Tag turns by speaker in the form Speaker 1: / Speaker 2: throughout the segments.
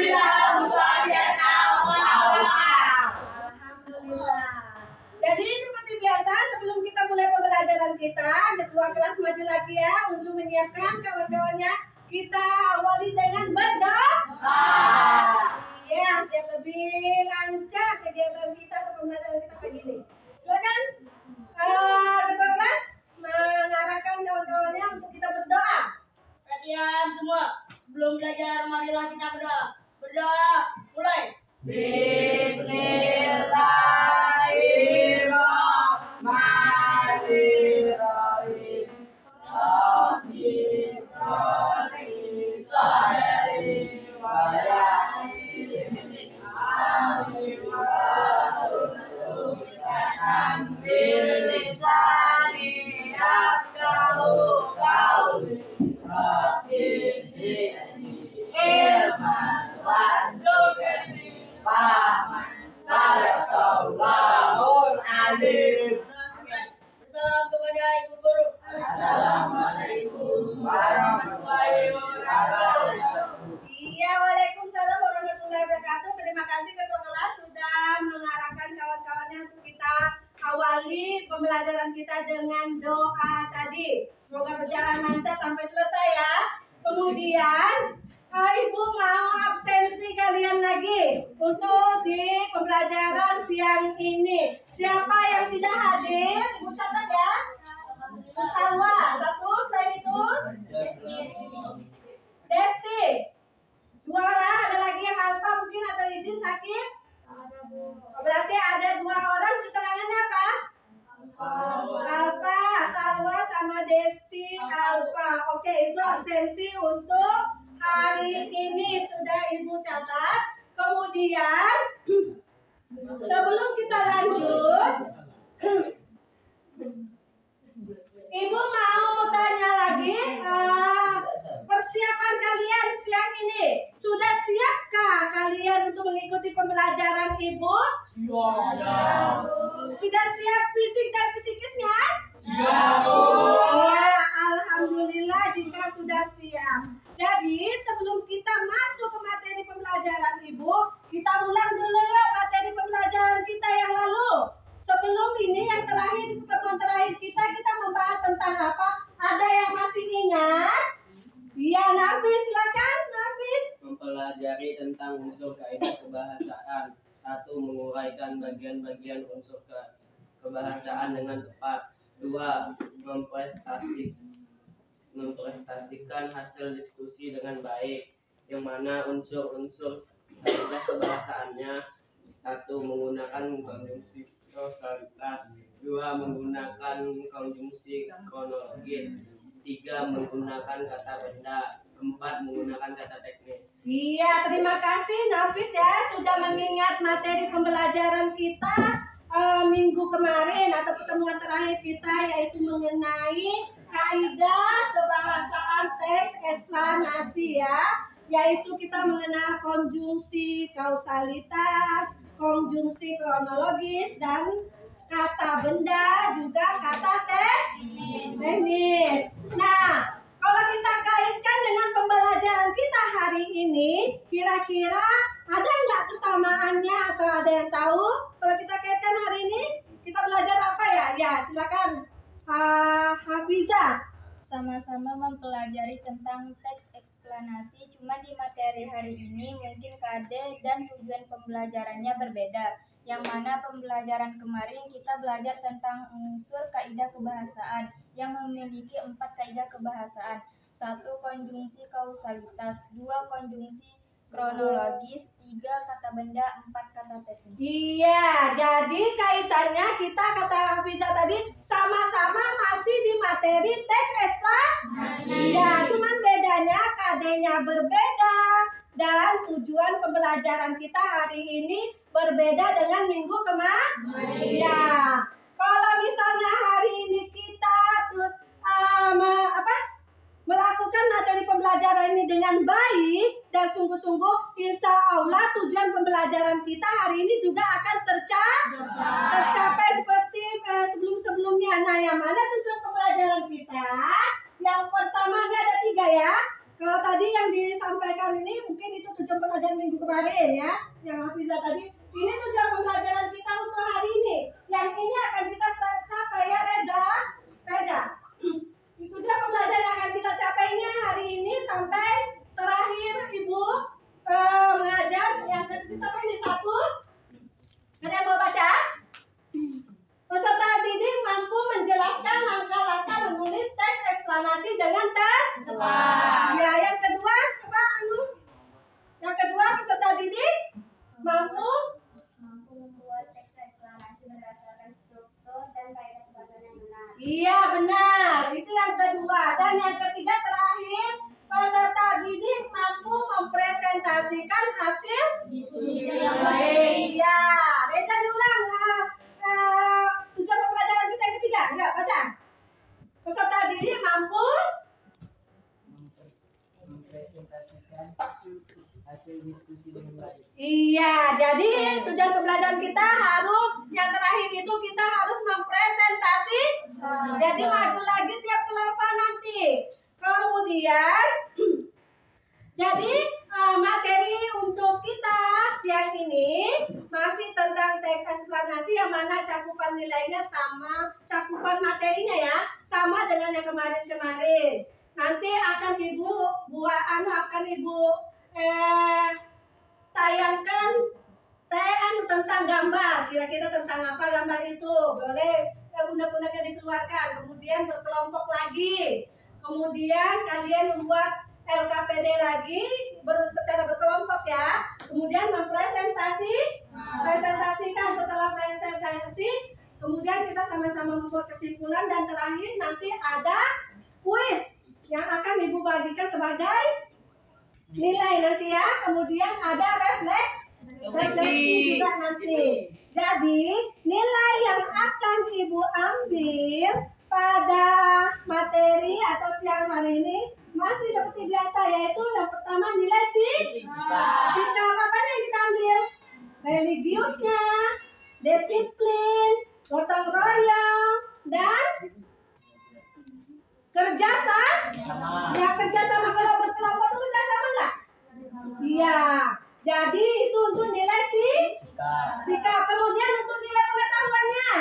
Speaker 1: Alhamdulillah, luar biasa.
Speaker 2: Alhamdulillah. Jadi seperti biasa sebelum kita mulai pembelajaran kita, ketua kelas maju lagi ya untuk menyiapkan kawan-kawannya. Kita awali dengan berdoa. Iya, biar lebih lancar kegiatan kita atau pembelajaran kita pagi ini. Silakan ketua kelas mengarahkan kawan-kawannya untuk kita berdoa.
Speaker 1: Perhatian semua, sebelum belajar marilah kita berdoa. Berdoa, mulai. Bismillahirrahmanirrahim. Rabbi sholli sadri wa yassir amri wahlul 'uqdatam min lisani yafqahu qawli. Rabbi zidni ilman warzuqni fahman. Sadaqallahul alim. Bersalam kepada ibu guru. Assalamualaikum warahmatullahi wabarakatuh.
Speaker 2: Iya, waalaikumsalam warahmatullahi wabarakatuh. Terima kasih ketua kelas sudah mengarahkan kawan-kawannya untuk kita awali pembelajaran kita dengan doa tadi. Semoga berjalan lancar sampai selesai ya. Kemudian ibu mau absensi kalian lagi untuk di pembelajaran siang ini. Siapa yang tidak hadir, ibu catat ya. Salwa, satu. Selain itu Desti, 2 orang. Ada lagi yang alfa mungkin atau izin sakit? Berarti ada 2 orang. Keterangannya apa? Alfa, Salwa sama Desti, Alfa. Oke, itu absensi untuk hari ini sudah ibu catat. Kemudian sebelum kita lanjut, ibu mau tanya lagi, persiapan kalian siang ini sudah siapkah kalian untuk mengikuti pembelajaran ibu? Sudah siap fisik dan psikisnya? Ya, alhamdulillah jika sudah siap. Jadi sebelum kita masuk ke materi pembelajaran ibu, kita ulang dulu ya materi pembelajaran kita yang lalu. Sebelum ini yang terakhir, pertemuan terakhir kita membahas tentang apa? Ada yang masih ingat? Iya, Nafis, silakan Nafis.
Speaker 3: Mempelajari tentang unsur kaidah kebahasaan. 1. Menguraikan bagian-bagian unsur kebahasaan dengan tepat. 2. Memprestasikan hasil diskusi dengan baik, yang mana unsur-unsur kaidah kebahasaannya: 1. Menggunakan konjungsi kausalitas. 2. Menggunakan konjungsi kronologis. 3. Menggunakan kata benda. 4. Menggunakan kata teknis.
Speaker 2: Iya, terima kasih Nafis ya sudah mengingat materi pembelajaran kita minggu kemarin atau pertemuan terakhir kita, yaitu mengenai kaidah kebahasaan teks eksplanasi ya, yaitu kita mengenal konjungsi kausalitas, konjungsi kronologis, dan kata benda, juga kata teknis. Nah, kalau kita kaitkan dengan pembelajaran kita hari ini, kira-kira ada nggak kesamaannya atau ada yang tahu? Kalau kita kaitkan hari ini, kita belajar apa ya? Ya, silakan Hafiza.
Speaker 4: Sama-sama mempelajari tentang teks eksplanasi, cuma di materi hari ini mungkin kade dan tujuan pembelajarannya berbeda. Yang mana pembelajaran kemarin kita belajar tentang unsur kaidah kebahasaan yang memiliki 4 kaidah kebahasaan. 1. Konjungsi kausalitas. 2. Konjungsi kronologis. 3. Kata benda. 4. Kata teknis.
Speaker 2: Iya, jadi kaitannya kita kata Hafiza tadi sama-sama masih di materi teks eksplanasi. Ya, cuman bedanya KD-nya berbeda dan tujuan pembelajaran kita hari ini berbeda dengan minggu kemarin. Ya, kalau misalnya hari ini kita melakukan materi pembelajaran ini dengan baik dan sungguh-sungguh, insya Allah tujuan pembelajaran kita hari ini juga akan tercapai seperti sebelum-sebelumnya. Nah, yang mana tujuan pembelajaran kita? Yang pertama ini ada 3 ya. Kalau tadi yang disampaikan ini mungkin itu tujuan pembelajaran pembelajaran minggu kemarin ya, yang Hafiza tadi. Ini tujuan pembelajaran kita untuk hari ini. Yang ini akan kita capai ya Reza. Tujuan pembelajaran yang akan kita capainya hari ini sampai terakhir Ibu mengajar yang akan kita capai ini 1. Ada yang mau baca? Peserta didik mampu menjelaskan langkah-langkah menulis teks eksplanasi dengan tepat. Ya, yang kedua, coba Anu. Yang kedua, peserta didik mampu
Speaker 4: membuat teks eksplanasi berdasarkan struktur dan kaidah pembahasan yang benar.
Speaker 2: Iya, benar. Itu yang kedua. Dan yang ketiga terakhir, peserta didik mampu mempresentasikan hasil
Speaker 1: Diskusi yang baik.
Speaker 2: Iya, Reza diulang. Tujuan pembelajaran kita yang ketiga. Ya, baca. Peserta didik mampu
Speaker 5: mempresentasikan hasil diskusi dengan baik.
Speaker 2: Iya, jadi tujuan pembelajaran kita harus yang terakhir itu kita harus mempresentasi. Jadi maju lagi tiap kelompok nanti. Kemudian jadi materi untuk kita siang ini masih tentang teks eksplanasi yang mana cakupan nilainya sama, cakupan materinya ya sama dengan yang kemarin-kemarin. Nanti akan Ibu tayangkan tentang gambar, kira-kira tentang apa gambar itu, boleh bunda-bundanya dikeluarkan, kemudian berkelompok lagi, kemudian kalian membuat LKPD lagi secara berkelompok ya, kemudian presentasikan. Setelah presentasi kemudian kita sama-sama membuat kesimpulan dan terakhir nanti ada kuis yang akan Ibu bagikan sebagai nilai nanti ya, kemudian ada refleksi juga nanti. Jadi nilai yang akan Ibu ambil pada materi atau siang hari ini masih seperti biasa, yaitu yang pertama nilai sikap apa yang kita ambil? Religiusnya, disiplin, gotong royong, dan kerjasama. Ya, kerjasama. Kalau berkelompok itu kerjasama nggak? Iya. Jadi itu untuk nilai sikap. Kemudian untuk nilai pengetahuannya,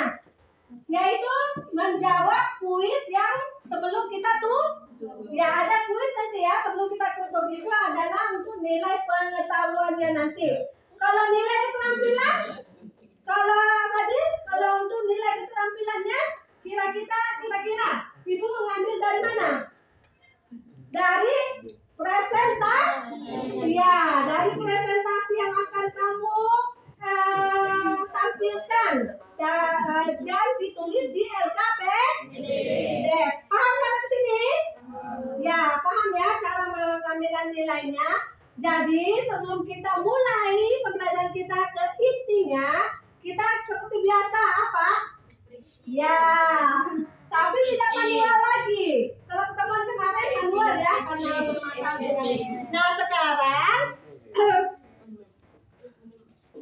Speaker 2: yaitu menjawab kuis yang sebelum kita ya ada kuis nanti ya sebelum kita tutup itu adalah untuk nilai pengetahuannya nanti. Kalau nilai keterampilan, kalau untuk nilai keterampilannya kira-kira Ibu mengambil dari mana? Dari presentasi. Ya, dari presentasi yang akan kamu tampilkan dan ditulis di LKPD. Paham sampai sini? Ya, paham ya cara pengambilan nilainya. Jadi sebelum kita mulai pembelajaran kita ke intinya, kita seperti biasa apa? Ya, tapi tidak manual lagi. Kalau pertemuan kemarin manual ya karena bermasalah dengan. Nah sekarang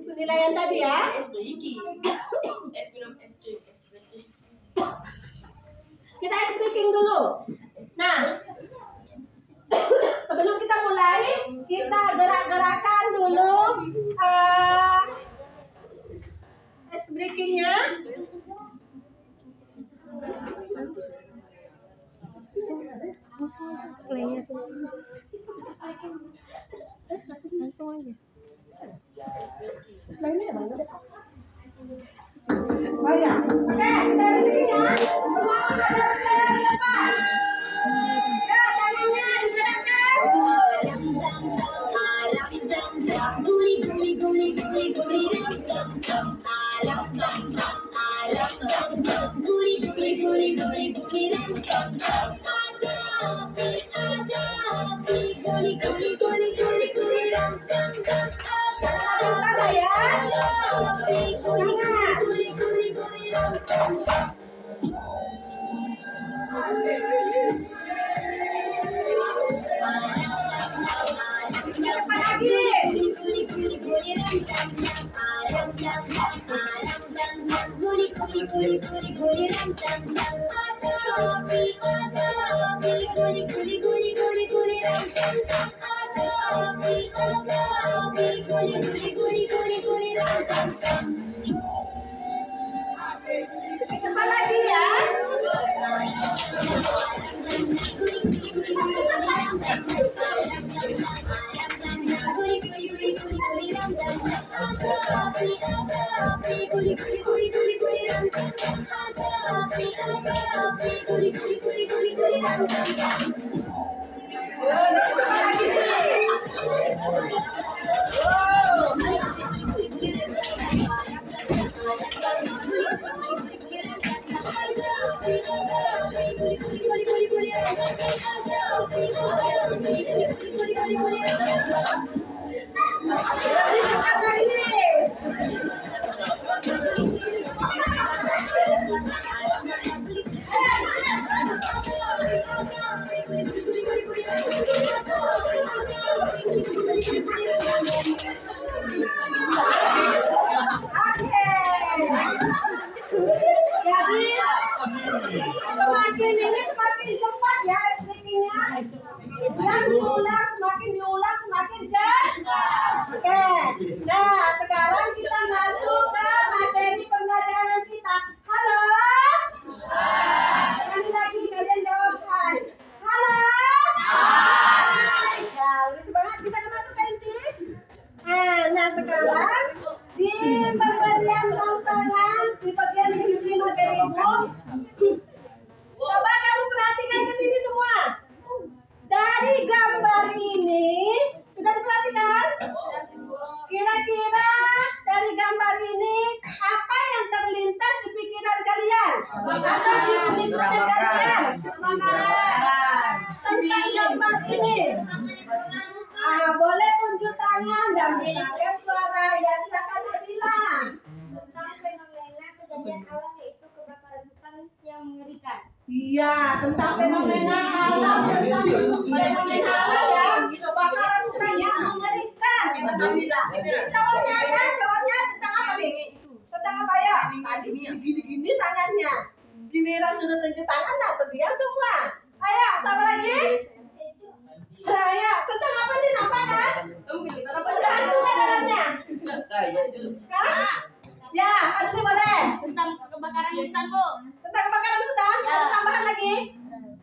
Speaker 2: penilaian tadi ya. Kita speaking dulu. Nah, sebelum kita mulai, kita gerak-gerakan dulu ice breakingnya.
Speaker 6: Langsung aja.
Speaker 2: Oh ya, oke, kita begini ya. Semua menghadap ke depan. Ya, tangannya digerakkan. Sama ya. Cepat lagi ya. Semakin cepat ya explaining-nya. Yang diulang semakin cepat. Oke. Nah, sekarang kita masuk ke materi pembelajaran kita. Halo. Sekali lagi kalian jawab hai. Halo. Hai. Ya, lebih semangat kita masuk ke inti. Nah, sekarang di pemberian rangsangan di bagian inti materi ibu. Coba kamu perhatikan ke sini semua. Dari gambar ini sudah diperhatikan? Kira-kira dari gambar ini apa yang terlintas di pikiran kalian? Atau di pikiran kalian? Tentang gambar ini. Boleh tunjuk tangan dan berikan suara. Ya, silakan Nabila.
Speaker 4: Tentang fenomena kejadian alam yaitu kebakaran hutan yang mengerikan.
Speaker 2: Iya, tentang fenomena alam, tentang fenomena alam ya, kebakaran hutan yang mengerikan. Nabila. Cowoknya aja, cowoknya tentang apa nih? Tentang apa ya? Tadi gini-gini tangannya. Giliran sudah tunjuk tangan, nah terdiam semua. Ayo, sama lagi. Ayo, tentang apa nih? Apa kan? Tentang hantu dalamnya. Hah? Ya, Fadli boleh.
Speaker 1: Tentang kebakaran hutan, Bu.
Speaker 2: Tentang kebakaran hutan,
Speaker 1: Ya.
Speaker 2: ada tambahan lagi?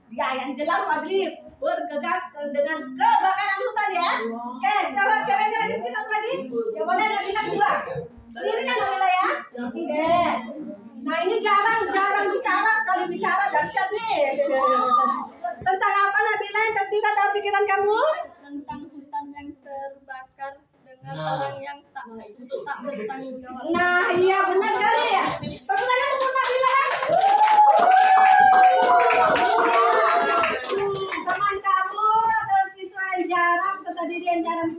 Speaker 2: Ya, yang jelas Fadli bergegas dengan kebakaran hutan ya. Oke, coba ceweknya lagi, mungkin satu lagi. Ya boleh, Nabila kedua. Sendirian Nabila ya. Oke. Nah, ini jarang bicara, sekali bicara dahsyat nih. Tentang apa Nabila yang tersisa dalam pikiran kamu?
Speaker 4: Tentang hutan yang terbakar dengan orang yang tak bertanggung jawab.
Speaker 2: Nah, iya benar sekali ya. Tepuk tangan untuk Nabila. Teman kamu atau siswa yang jarang serta diri yang jarang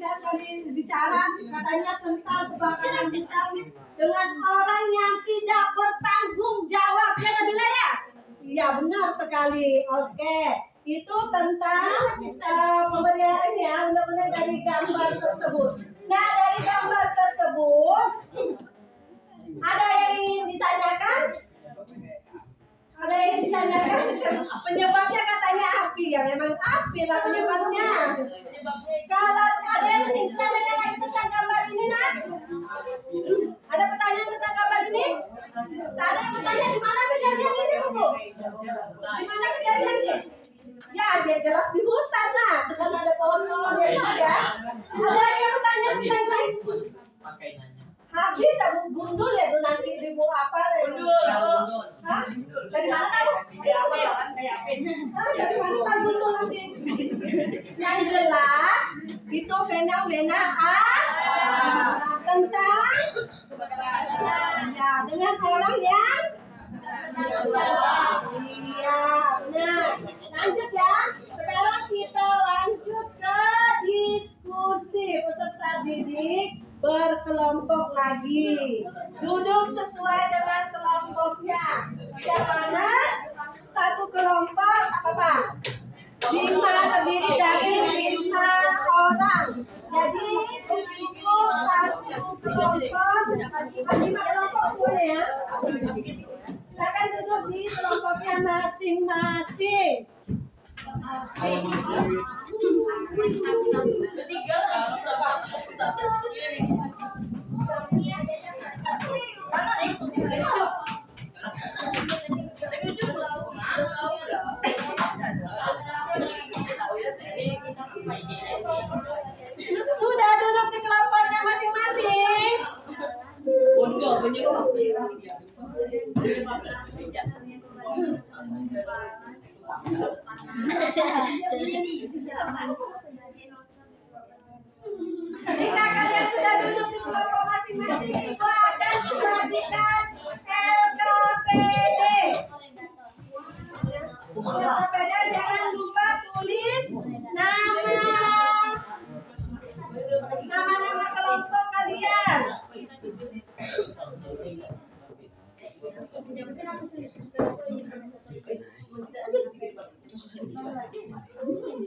Speaker 2: bicara katanya tentang kebakaran hutan dengan orang yang tidak bertanggung jawab ya Nabila ya? Iya benar sekali. Oke, itu tentang pemberian ya benar-benar dari gambar tersebut. Nah, dari gambar tersebut ada yang ingin ditanyakan? Ada yang ditanyakan? Penyebabnya katanya api ya, memang api lah penyebabnya. Kalau ada yang ingin ditanyakan lagi tentang gambar ini, nak? Ada pertanyaan tentang gambar ini? Tak ada yang bertanya di mana kejadian ini, Bu? Di mana kejadian ini? Ya, dia jelas di hutan lah, dengan ada pohon-pohon ya. Ada yang bertanya tentang saya? Habis aku gundul ya tuh nanti ibu apa? Gundul. Hah? Dari mana kamu? Dari mana kamu gundul nanti? Yang jelas itu fenomena tentang ya dengan orang yang iya. Nah, lanjut ya. Sekarang kita lanjut ke diskusi peserta didik berkelompok lagi. Duduk sesuai dengan kelompoknya. Yang mana satu kelompok apa? 5 terdiri dari 5 orang. Jadi cukup satu kelompok. 5 kelompok semuanya ya. Silakan duduk di kelompoknya masing-masing. Sudah duduk di kelompoknya masing-masing. Jika kalian sudah duduk di kelompok masing-masing, Ibu akan membagikan LKPD. LKPD jangan lupa tulis nama-nama kelompok kalian.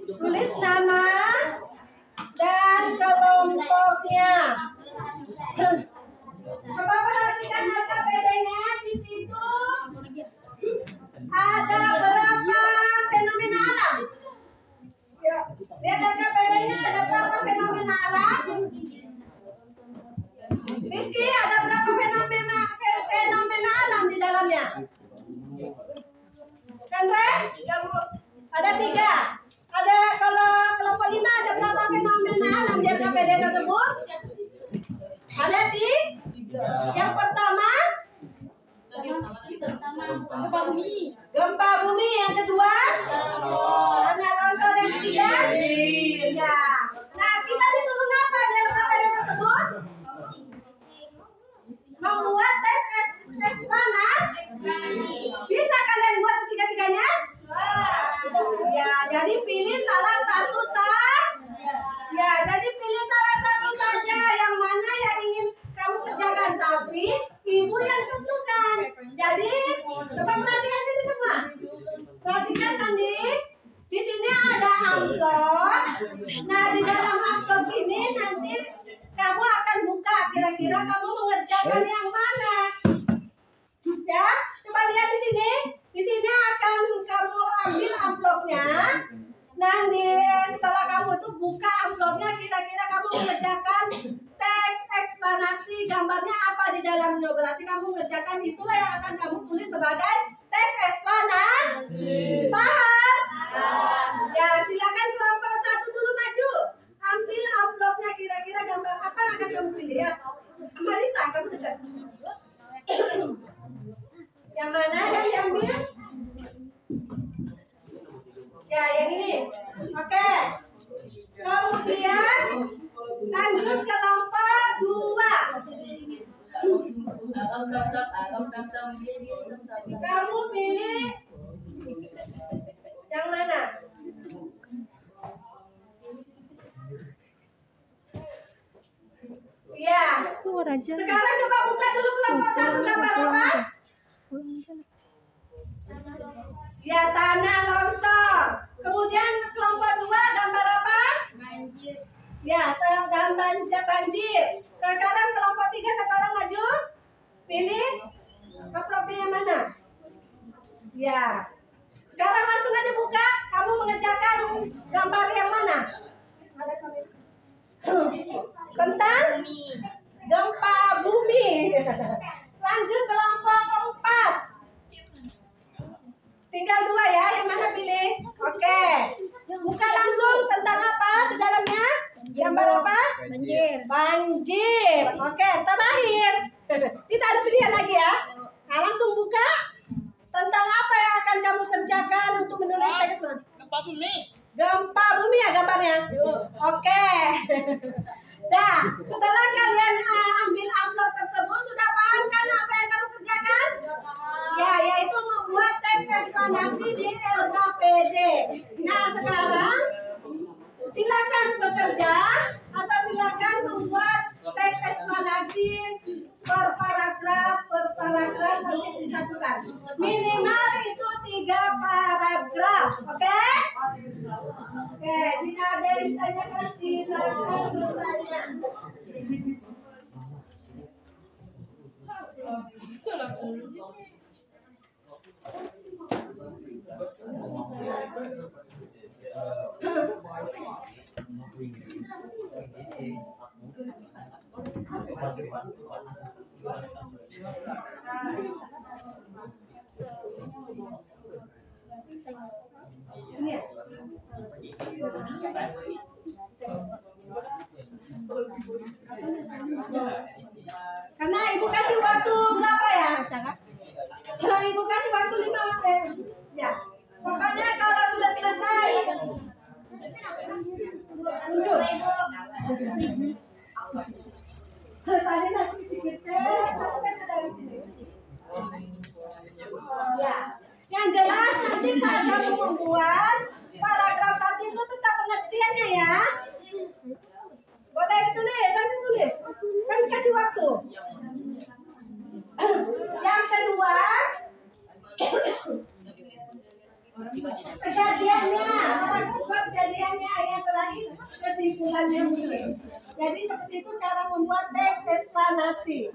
Speaker 2: Tulis nama dan kelompoknya. Coba perhatikan LKPD-nya, di situ ada berapa fenomena alam? Ya, lihat LKPD-nya ada berapa fenomena alam? Rizky, ada berapa fenomena alam di dalamnya? Andre?
Speaker 1: 3, Bu.
Speaker 2: Ada 3. Ada kalau kelompok 5 ada berapa fenomena alam di LKPD tersebut? Ada 3. Yang pertama
Speaker 1: Gempa bumi.
Speaker 2: gempa bumi, yang kedua tanah longsor, yang ketiga ya. Nah, kita disuruh apa di LKPD tersebut? Membuat tes eksplanasi. Bisa kalian buat ketiga-tiganya? Ya, jadi pilih salah satu ya, jadi pilih salah satu saja yang mana yang ingin kamu kerjakan, tapi ibu yang tentukan. Jadi coba perhatikan sini semua. Perhatikan Sandi. Di sini ada amplop. Nah, di dalam amplop ini nanti kamu akan buka. Kira-kira kamu mengerjakan yang mana? Ya, coba lihat di sini. Di sini akan kamu ambil amplopnya. Nanti setelah kamu tuh buka amplopnya, kira-kira kamu mengerjakan teks eksplanasi, gambarnya apa di dalamnya. Berarti kamu mengerjakan itulah yang akan kamu tulis sebagai teks eksplanasi. Paham? Ya, silakan kelompok 1 dulu maju. Ambil amplopnya, kira-kira gambar apa yang akan kamu pilih ya. Marisa, kamu dekat. Yang mana yang diambil? Ya, yang ini. Oke. Kemudian lanjut ke kelompok 2. Kamu pilih yang mana? Ya. Sekarang coba buka dulu kelompok 1, gambar apa? Ya, tanah longsor. Kemudian kelompok 2 gambar apa?
Speaker 1: Banjir.
Speaker 2: Ya, gambar banjir. Sekarang kelompok 3, satu orang maju. Pilih amplopnya yang mana? Ya. Sekarang langsung aja buka. Kamu mengerjakan gambar yang mana? Ada kamera. Tentang gempa bumi. Lanjut kelompok 4. Tinggal 2 ya, yang mana pilih? Oke. Buka langsung, tentang apa di dalamnya? Gambar apa?
Speaker 1: Banjir.
Speaker 2: Banjir. Oke, terakhir. Tidak ada pilihan lagi ya. Nah, langsung buka. Tentang apa yang akan kamu kerjakan untuk menulis teks?
Speaker 1: Gempa bumi.
Speaker 2: Gempa bumi ya gambarnya? Oke. Nah, setelah kalian ambil amplop tersebut, sudah paham kan apa yang kamu kerjakan? Ya, yaitu membuat teks eksplanasi di LKPD. Nah, sekarang silakan bekerja atau silakan membuat teks eksplanasi per paragraf nanti disatukan. Minimal itu 3 paragraf, oke? Oke, jika ada yang ditanyakan silakan bertanya. Ini ya? Karena ibu kasih waktu berapa ya? Ibu kasih waktu 5 menit. Ya. Pokoknya kalau sudah selesai tunjuk. Tadi nasi sedikit masukkan ke dalam sini. Ya. Yang jelas nanti saat kamu membuat paragraf tadi itu tetap pengertiannya ya. Boleh ditulis, nanti tulis. Kan dikasih waktu. Yang kedua, kejadiannya, paragraf kejadiannya. Yang terakhir kesimpulannya mungkin. Jadi seperti itu cara membuat teks eksplanasi.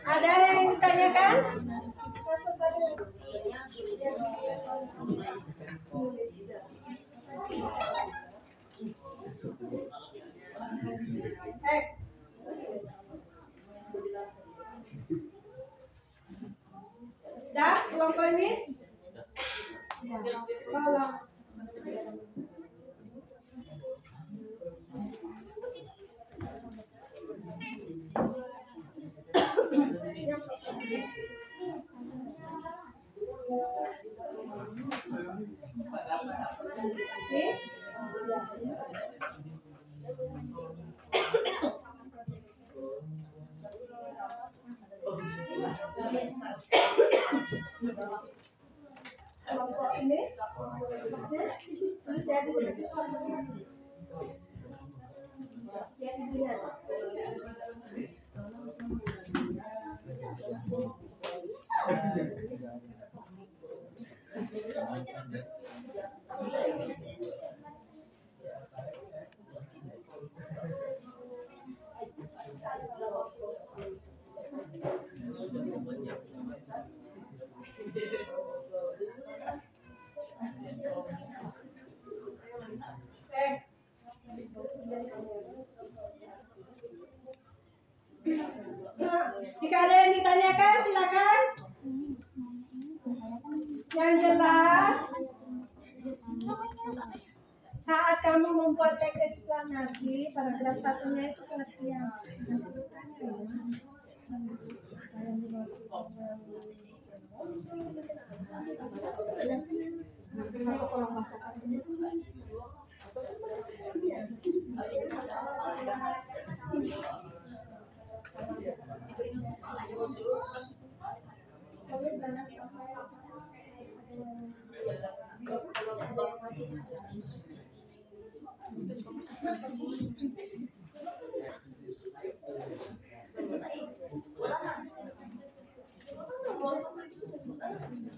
Speaker 2: Ada yang ditanyakan? Dah, kelompok ini? Kalau kelompok ini jika ada yang ditanyakan silakan. Yang jelas saat kamu membuat teks eksplanasi paragraf satunya itu pengertian.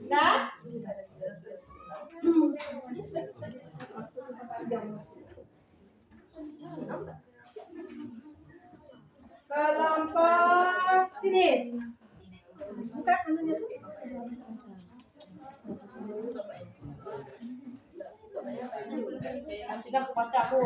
Speaker 2: Dah? Kelompok sini. Buka anunya tuh. Sudah baca aku.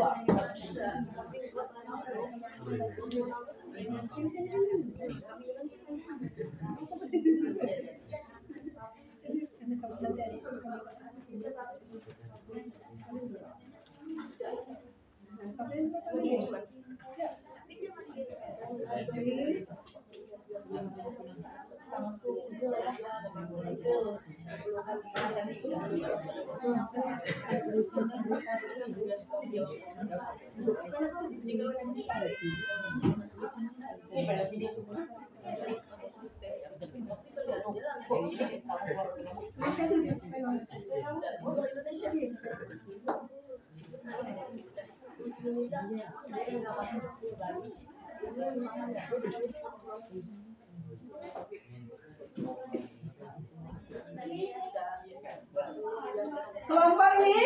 Speaker 2: Kelompok ini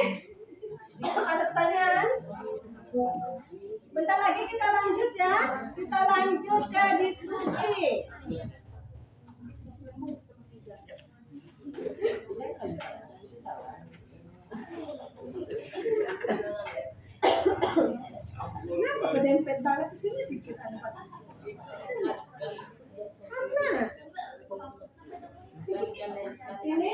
Speaker 2: ada pertanyaan? Bentar lagi kita lanjut ya. Kita lanjut ke diskusi. Kenapa berdempet banget di sini sih kita dapat? Panas. Sini.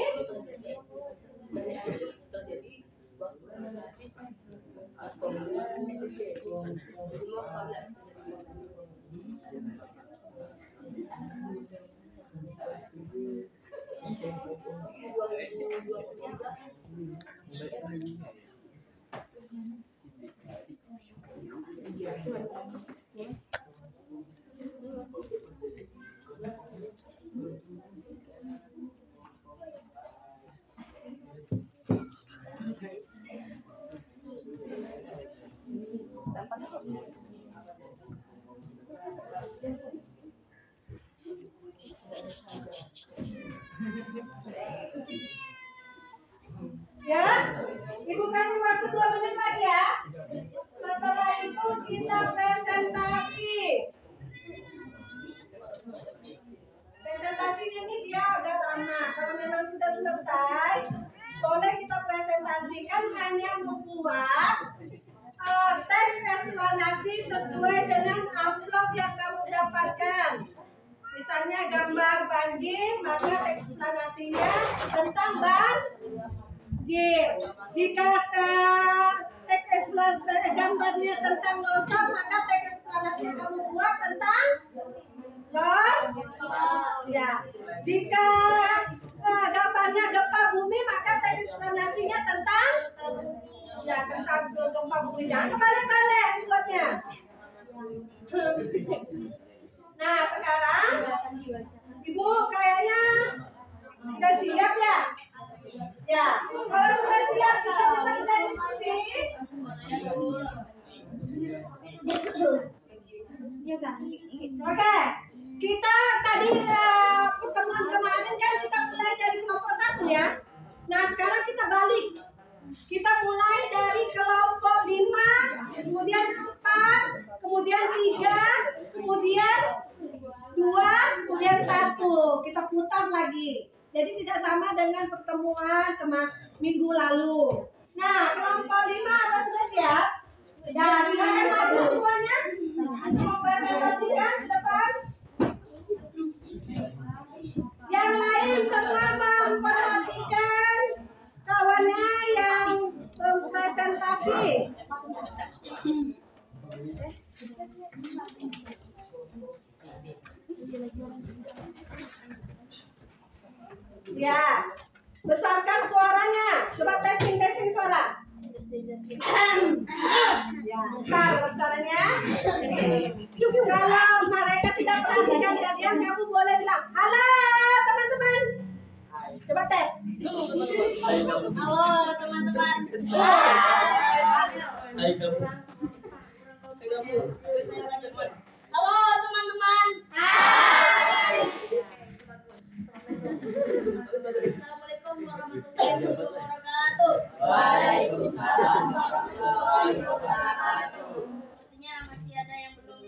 Speaker 2: Ya, Ibu kasih waktu 2 menit lagi ya. Setelah itu kita presentasi. Presentasinya ini dia agak lama. Kalau memang sudah selesai, boleh kita presentasikan hanya membuat teks eksplanasi sesuai dengan amplop yang kamu dapatkan. Misalnya gambar banjir, maka teks eksplanasinya tentang banjir. Jika teks eksplanasi gambarnya tentang longsor, maka teks eksplanasinya kamu buat tentang longsor. Ya. Jika gambarnya gempa bumi, maka teks eksplanasinya tentang gempa bumi. Jangan kebalik-balik buatnya. Nah, sekarang Ibu kayaknya udah siap ya? Ya, kalau sudah siap kita bisa diskusi. Oke, kita tadi pertemuan kemarin kan kita mulai dari kelompok 1 ya. Nah, sekarang kita balik. Kita mulai dari kelompok 5, kemudian 4, kemudian 3, kemudian 2, kemudian 1. Kita putar lagi. Jadi tidak sama dengan pertemuan minggu lalu. Nah, kelompok 5 apa sudah siap? Ya, silakan maju semuanya. Untuk presentasikan ke depan. Yang lain semua memperhatikan kawannya yang presentasi. Ya, besarkan suaranya. Coba testing suara. Ya, besar suaranya. Kalau mereka tidak perhatikan kalian, kamu boleh bilang, halo teman-teman. Coba tes.
Speaker 1: Halo teman-teman. Halo teman-teman. Assalamualaikum warahmatullahi wabarakatuh.
Speaker 3: Waalaikumsalam warahmatullahi wabarakatuh.
Speaker 1: Sepertinya masih ada yang belum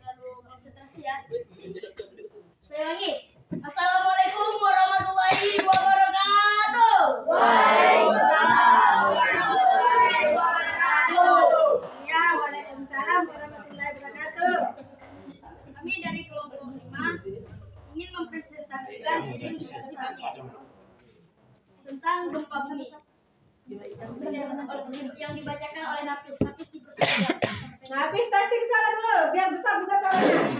Speaker 1: terlalu konsentrasi ya. Saya lagi. Assalamualaikum warahmatullahi wabarakatuh.
Speaker 2: Waalaikumsalam warahmatullahi wabarakatuh. Ya, waalaikumsalam warahmatullahi wabarakatuh.
Speaker 1: Kami dari kelompok 5 ingin mempresentasikan diskusi kami tentang gempa bumi yang dibacakan oleh Nafis dipersilakan.
Speaker 2: Nafis testing suara dulu, biar besar juga suaranya.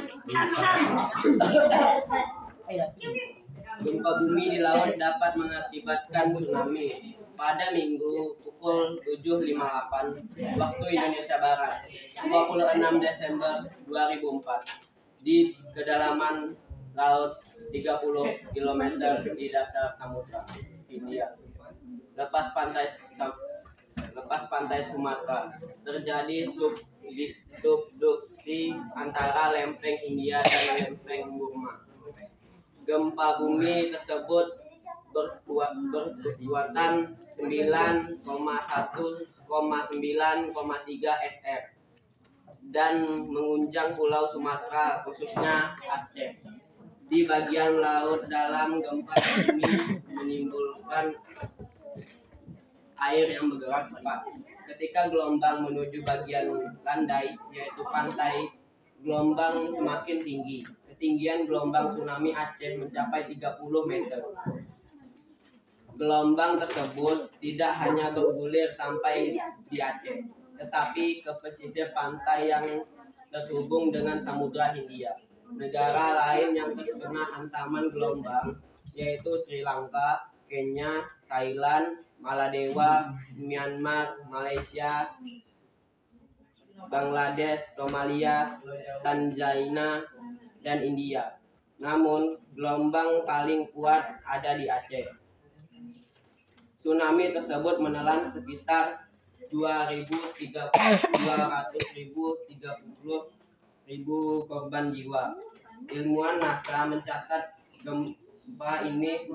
Speaker 3: Gempa bumi di laut dapat mengakibatkan tsunami pada Minggu pukul 7.58 waktu Indonesia Barat 26 Desember 2004 di kedalaman laut 30 km di dasar Samudra Hindia. lepas pantai Sumatera. Terjadi subduksi antara lempeng India dan lempeng Burma. Gempa bumi tersebut berkekuatan 9,1,9,3 SR dan mengunjang Pulau Sumatera, khususnya Aceh. Di bagian laut dalam, gempa bumi menimbulkan air yang bergerak cepat. Ketika gelombang menuju bagian landai, yaitu pantai, gelombang semakin tinggi. Ketinggian gelombang tsunami Aceh mencapai 30 meter. Gelombang tersebut tidak hanya bergulir sampai di Aceh, tetapi ke pesisir pantai yang terhubung dengan Samudra Hindia. Negara lain yang terkena hantaman gelombang yaitu Sri Lanka, Kenya, Thailand, Maladewa, Myanmar, Malaysia, Bangladesh, Somalia, Tanzania, dan India. Namun, gelombang paling kuat ada di Aceh. Tsunami tersebut menelan sekitar 230.000 korban jiwa. Ilmuwan NASA mencatat gempa ini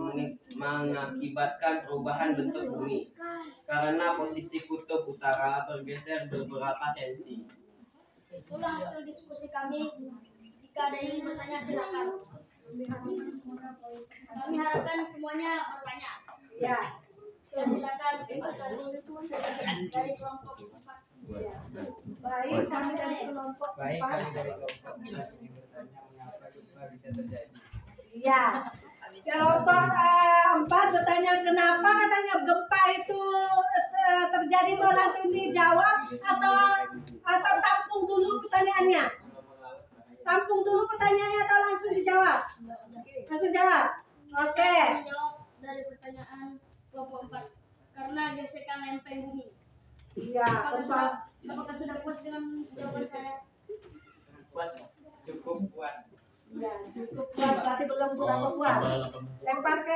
Speaker 3: mengakibatkan perubahan bentuk bumi karena posisi kutub utara bergeser beberapa senti.
Speaker 1: Itulah hasil diskusi kami. Jika ada yang ingin bertanya, silakan. Kami harapkan semuanya bertanya.
Speaker 2: Ya.
Speaker 1: Ya, silakan. Dari kelompok 4.
Speaker 2: Baik, kami dari kelompok
Speaker 5: Baik,
Speaker 2: 4.
Speaker 5: kami dari kelompok 4 ingin bertanya mengapa gempa bisa terjadi.
Speaker 2: Ya. Kelompok 4 bertanya kenapa katanya gempa itu terjadi, mau langsung dijawab atau tampung dulu pertanyaannya? Tampung dulu pertanyaannya atau langsung dijawab? Langsung jawab. Oke.
Speaker 1: Saya menjawab dari pertanyaan kelompok 4 karena gesekan lempeng bumi.
Speaker 2: Iya,
Speaker 1: Apakah sudah puas dengan jawaban saya?
Speaker 5: Puas, cukup puas.
Speaker 2: ya, cukup puas, tapi belum berapa puas. Lempar ke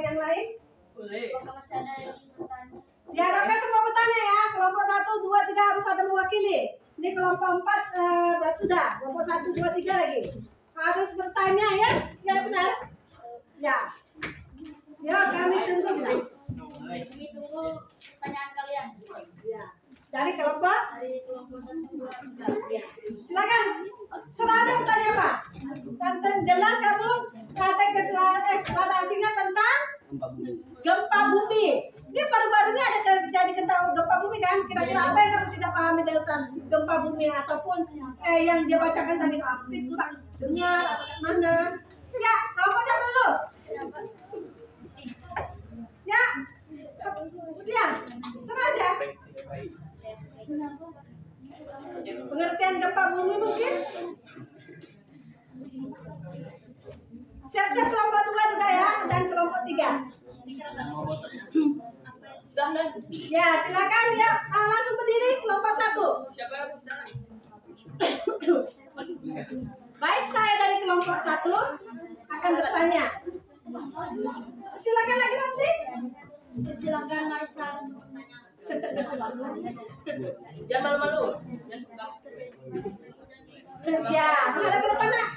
Speaker 2: yang lain.
Speaker 5: Boleh.
Speaker 1: Apakah masih ada yang ingin bertanya?
Speaker 2: Diharapkan semua bertanya ya. Kelompok 1, 2, 3 harus ada mewakili. Ini kelompok 4 sudah. Kelompok 1, 2, 3 lagi. Harus bertanya ya. Ya benar. Ya. Ya, kami tunggu.
Speaker 1: Kami tunggu pertanyaan kalian.
Speaker 2: Ya. Dari kelompok?
Speaker 1: Dari kelompok 1, 2, 3.
Speaker 2: Ya. Silakan. Serada bertanya apa? Dan jelas kamu teks eksplanasinya tentang gempa bumi. Ini baru-baru ini ada terjadi gempa bumi kan? Kira-kira apa yang kamu tidak pahami tentang gempa bumi ataupun yang dia bacakan tadi? Pasti kurang dengar mana? Ya, kelompok 1 dulu. Ya. Kemudian, sengaja. Pengertian gempa bumi mungkin? Siap-siap kelompok 2 juga ya, dan kelompok 3. Ya, silakan ya, langsung berdiri kelompok 1. Baik, saya dari kelompok 1 akan bertanya. Silakan lagi nanti.
Speaker 1: Silakan Marisa untuk bertanya.
Speaker 6: Jangan malu-malu.
Speaker 2: Ya, menghadap ke depan nak.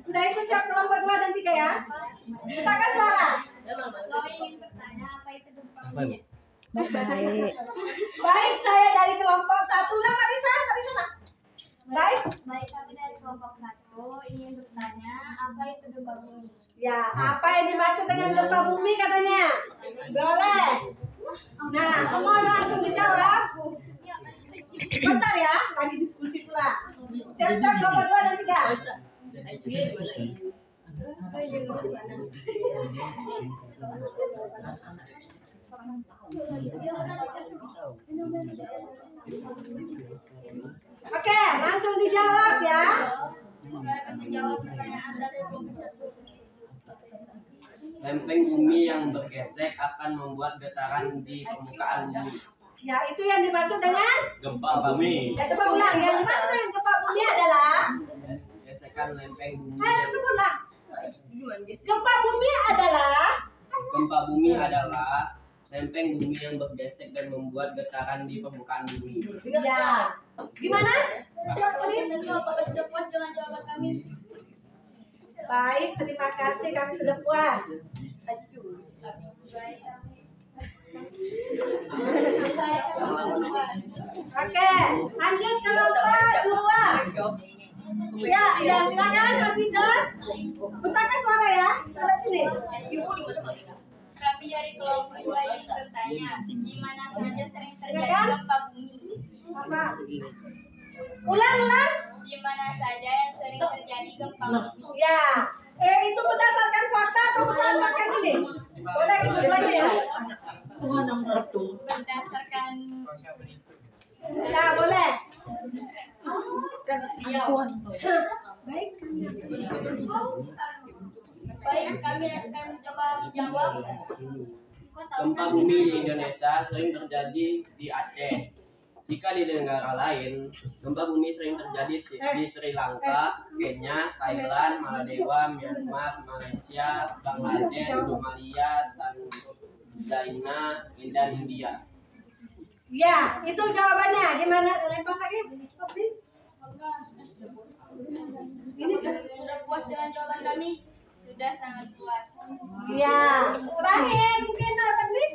Speaker 2: Sudah itu siap kelompok 2 dan 3 ya. Silakan suara.
Speaker 1: Kami ingin bertanya apa itu gempa bumi?
Speaker 2: Baik, saya dari kelompok 1 lah Marisa nak. Baik.
Speaker 1: Baik, kami dari kelompok 1 ingin bertanya apa itu gempa bumi?
Speaker 2: Ya, apa yang dimaksud dengan gempa bumi katanya? Boleh. Nah, kamu langsung dijawab. Bentar ya, lagi diskusi pula. Siap-siap kelompok 2 dan 3. Oke, langsung dijawab ya.
Speaker 1: Saya akan menjawab pertanyaan dari kelompok 1.
Speaker 3: Lempeng bumi yang bergesek akan membuat getaran di permukaan bumi.
Speaker 2: Ya, itu yang dimaksud dengan
Speaker 3: Gempa bumi.
Speaker 2: ya, coba ulang. Yang dimaksud dengan gempa bumi adalah
Speaker 3: Gesekan lempeng bumi.
Speaker 2: sebutlah. Gempa bumi adalah
Speaker 3: Gempa bumi adalah lempeng bumi yang bergesek dan membuat getaran di permukaan bumi.
Speaker 2: Ya. Gimana? Jawab tadi.
Speaker 1: Apakah sudah puas dengan jawaban kami?
Speaker 2: Baik, terima kasih. Kami sudah puas. Oke, lanjut kelompok 2. Ya, silakan Hafiza. Besarkan suara ya. Lihat sini.
Speaker 4: Kami dari kelompok 2 ingin bertanya, di mana saja sering terjadi gempa bumi?
Speaker 2: Apa? Ulang.
Speaker 4: Di mana saja yang sering terjadi gempa bumi?
Speaker 2: Ya. Itu berdasarkan fakta atau berdasarkan ini? Boleh kedua-duanya ya.
Speaker 4: Berdasarkan
Speaker 2: Ya, boleh. Baik.
Speaker 1: Baik, kami akan mencoba menjawab.
Speaker 3: Gempa bumi di Indonesia sering terjadi di Aceh. Jika di negara lain, gempa bumi sering terjadi di Sri Lanka, Kenya, Thailand, Maladewa, Myanmar, Malaysia, Bangladesh, Somalia, Tanzania, dan India.
Speaker 2: Ya, itu jawabannya. Gimana? Lempar lagi. Ini
Speaker 1: Sudah puas dengan jawaban kami?
Speaker 4: sudah sangat puas.
Speaker 2: Ya. Terakhir mungkin apa nih?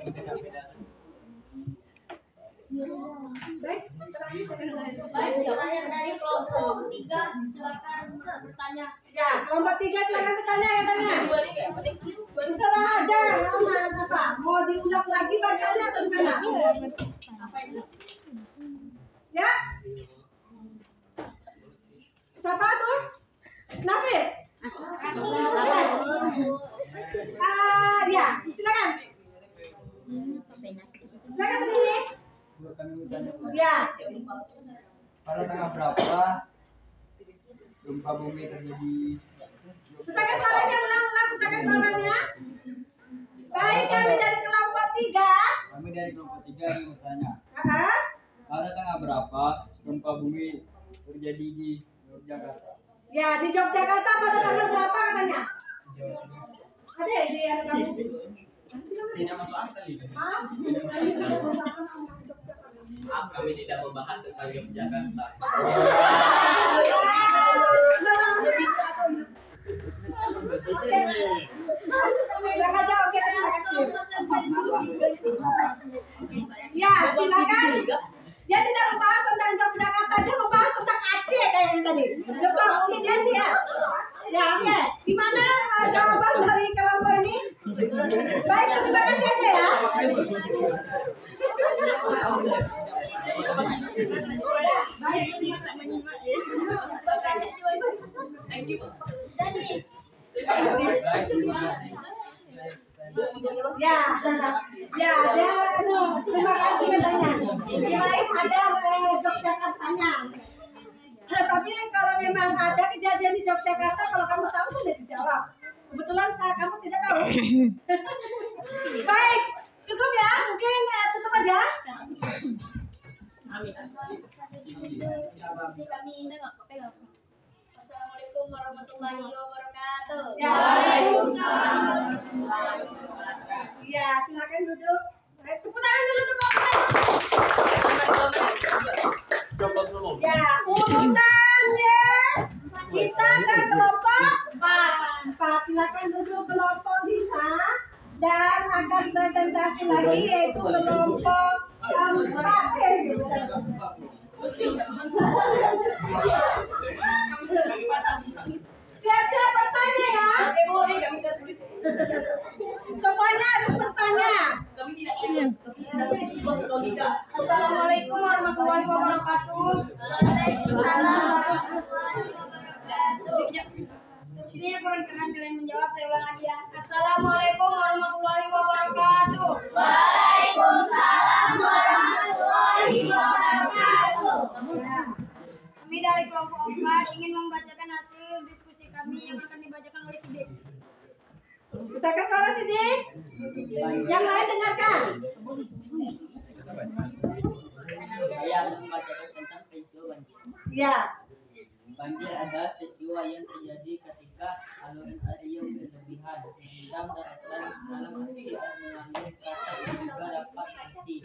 Speaker 2: Baik,
Speaker 1: Baik, terakhir dari kelompok 3, silakan bertanya.
Speaker 2: Ya, kelompok 3 silakan bertanya katanya. Terserah aja, apa? Mau diulang lagi bacanya atau gimana? Ya. Siapa tuh? Nafis. Ya, silakan. Silakan berdiri.
Speaker 5: Kami bertanya,
Speaker 2: Ya.
Speaker 5: pada tanggal berapa gempa bumi terjadi?
Speaker 2: Besarkan suaranya, ulang-ulang besarkan suaranya. Baik, kami dari kelompok 3.
Speaker 5: Kami dari kelompok 3 ingin bertanya,
Speaker 2: Aha.
Speaker 5: pada tanggal berapa gempa bumi terjadi di Yogyakarta?
Speaker 2: Ya, di Yogyakarta pada tanggal berapa katanya? Ada di ada kamu?
Speaker 5: Tidak masuk akal ini.
Speaker 2: Hah?
Speaker 3: Maaf, kami tidak membahas tentang Yogyakarta.
Speaker 2: Terima kasih. Ya, silakan. Dia tidak membahas tentang Yogyakarta, dia membahas tentang Aceh kayaknya tadi. Gempa bumi dia sih ya. Ya, oke. Gimana jawaban dari kelompok ini? Baik, terima kasih aja ya. Terima kasih katanya. Kirain ada Yogyakartanya. Tapi kalau memang ada kejadian di Yogyakarta, kalau kamu tahu boleh dijawab. Kebetulan kamu tidak tahu. Baik, cukup ya. Mungkin tutup aja.
Speaker 1: Diskusi kami ini nggak pegang. Assalamualaikum warahmatullahi wabarakatuh.
Speaker 2: Ya, waalaikumsalam. Ya, silakan duduk. Baik, tepuk tangan dulu untuk kamu. Ya, urutan ya. Kita ke kelompok 4. Silakan duduk kelompok 5. Dan akan presentasi lagi yaitu kelompok 4. Siap-siap bertanya ya. Semuanya harus bertanya.
Speaker 1: Assalamualaikum warahmatullahi wabarakatuh. Sepertinya kurang keras kalian menjawab. Saya ulang lagi ya. Assalamualaikum warahmatullahi wabarakatuh. Waalaikumsalam warahmatullahi wabarakatuh. Kami dari kelompok 4 ingin membacakan hasil diskusi kami yang akan dibacakan oleh Sidik.
Speaker 2: Besarkan suara Sidik. Yang lain dengarkan.
Speaker 6: Saya akan membacakan tentang peristiwa banjir.
Speaker 2: Ya.
Speaker 6: Banjir adalah peristiwa yang terjadi ketika aliran air yang berlebihan berlebihan, merendam daratan dalam arti air mengandung kata ini juga dapat arti